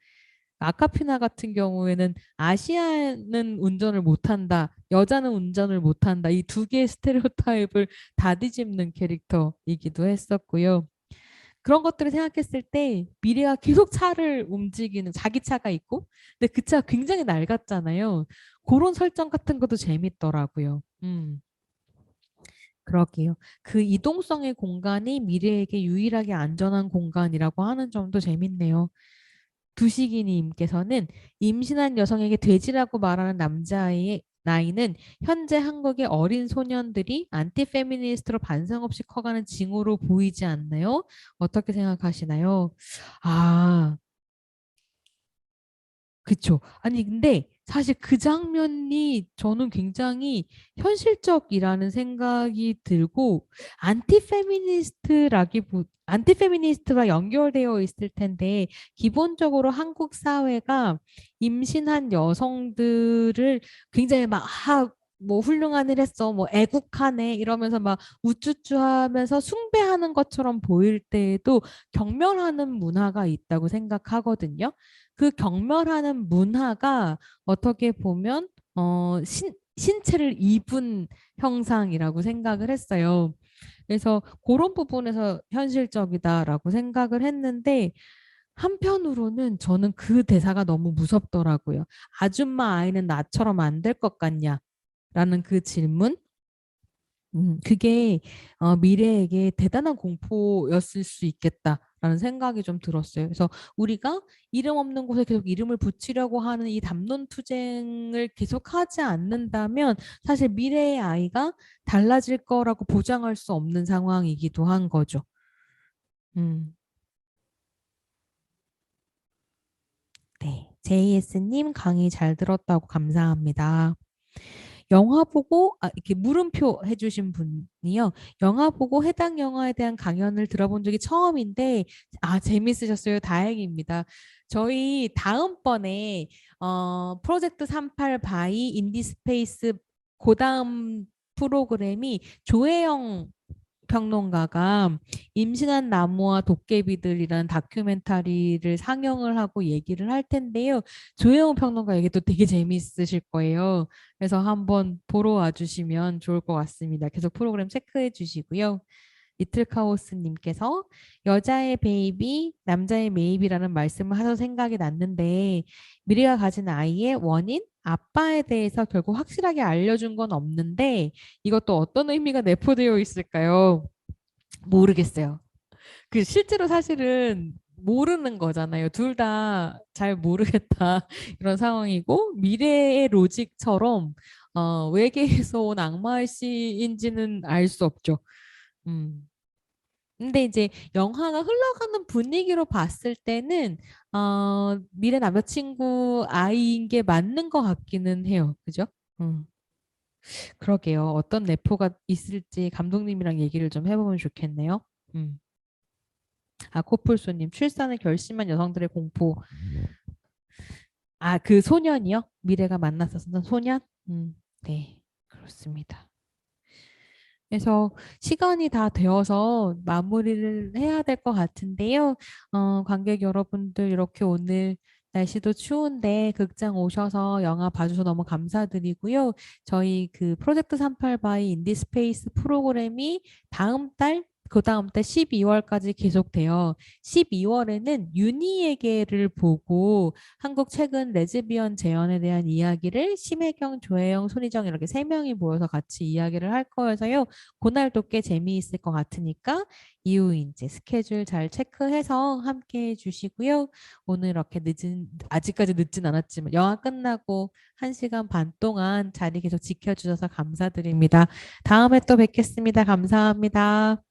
아카피나 같은 경우에는 아시아는 운전을 못한다, 여자는 운전을 못한다. 이 두 개의 스테레오타입을 다 뒤집는 캐릭터이기도 했었고요. 그런 것들을 생각했을 때 미래가 계속 차를 움직이는 자기 차가 있고 근데 그 차가 굉장히 낡았잖아요. 그런 설정 같은 것도 재밌더라고요. 그러게요. 그 이동성의 공간이 미래에게 유일하게 안전한 공간이라고 하는 점도 재밌네요. 두식이님께서는 임신한 여성에게 돼지라고 말하는 남자의 나이는 현재 한국의 어린 소년들이 안티페미니스트로 반성 없이 커가는 징후로 보이지 않나요? 어떻게 생각하시나요? 아, 그쵸. 아니, 근데 사실 그 장면이 저는 굉장히 현실적이라는 생각이 들고, 안티페미니스트와 연결되어 있을 텐데, 기본적으로 한국 사회가 임신한 여성들을 굉장히 막, 뭐 훌륭한 일 했어, 뭐 애국하네, 이러면서 막 우쭈쭈 하면서 숭배하는 것처럼 보일 때에도 경멸하는 문화가 있다고 생각하거든요. 그 경멸하는 문화가 어떻게 보면 신체를 입은 형상이라고 생각을 했어요. 그래서 그런 부분에서 현실적이다라고 생각을 했는데 한편으로는 저는 그 대사가 너무 무섭더라고요. 아줌마 아이는 나처럼 안 될 것 같냐? 라는 그 질문? 그게 미래에게 대단한 공포였을 수 있겠다라는 생각이 좀 들었어요. 그래서 우리가 이름 없는 곳에 계속 이름을 붙이려고 하는 이 담론 투쟁을 계속하지 않는다면 사실 미래의 아이가 달라질 거라고 보장할 수 없는 상황이기도 한 거죠. 음, 네. JS님 강의 잘 들었다고 감사합니다. 영화 보고 이렇게 물음표 해주신 분이요. 영화 보고 해당 영화에 대한 강연을 들어본 적이 처음인데 재밌으셨어요. 다행입니다. 저희 다음번에 프로젝트 38 바이 인디스페이스 그다음 프로그램이 조혜영 평론가가 임신한 나무와 도깨비들이라는 다큐멘터리를 상영을 하고 얘기를 할 텐데요. 조혜영 평론가 얘기도 되게 재미있으실 거예요. 그래서 한번 보러 와주시면 좋을 것 같습니다. 계속 프로그램 체크해 주시고요. 리틀카오스님께서 여자의 베이비, 남자의 메이비라는 말씀을 하셔서 생각이 났는데 미래가 가진 아이의 원인, 아빠에 대해서 결국 확실하게 알려준 건 없는데 이것도 어떤 의미가 내포되어 있을까요? 모르겠어요. 그 실제로 사실은 모르는 거잖아요. 둘 다 잘 모르겠다 이런 상황이고 미래의 로직처럼 외계에서 온 악마의 씨인지는 알 수 없죠. 음. 근데 이제 영화가 흘러가는 분위기로 봤을 때는 미래 남자친구 아이인 게 맞는 것 같기는 해요. 그죠? 음. 그러게요. 어떤 내포가 있을지 감독님이랑 얘기를 좀 해보면 좋겠네요. 음. 코뿔소님, 출산을 결심한 여성들의 공포. 그 소년이요? 미래가 만났었던 소년? 네, 그렇습니다. 그래서 시간이 다 되어서 마무리를 해야 될 것 같은데요. 관객 여러분들 이렇게 오늘 날씨도 추운데 극장 오셔서 영화 봐주셔서 너무 감사드리고요. 저희 그 프로젝트 38 바이 인디스페이스 프로그램이 다음 달, 그 다음 달 12월까지 계속돼요. 12월에는 윤희에게를 보고 한국 최근 레즈비언 재연에 대한 이야기를 심혜경, 조혜영, 손희정 이렇게 세 명이 모여서 같이 이야기를 할 거여서요. 그날도 꽤 재미있을 것 같으니까 이후 이제 스케줄 잘 체크해서 함께 해주시고요. 오늘 이렇게 아직까지 늦진 않았지만 영화 끝나고 1시간 반 동안 자리 계속 지켜주셔서 감사드립니다. 다음에 또 뵙겠습니다. 감사합니다.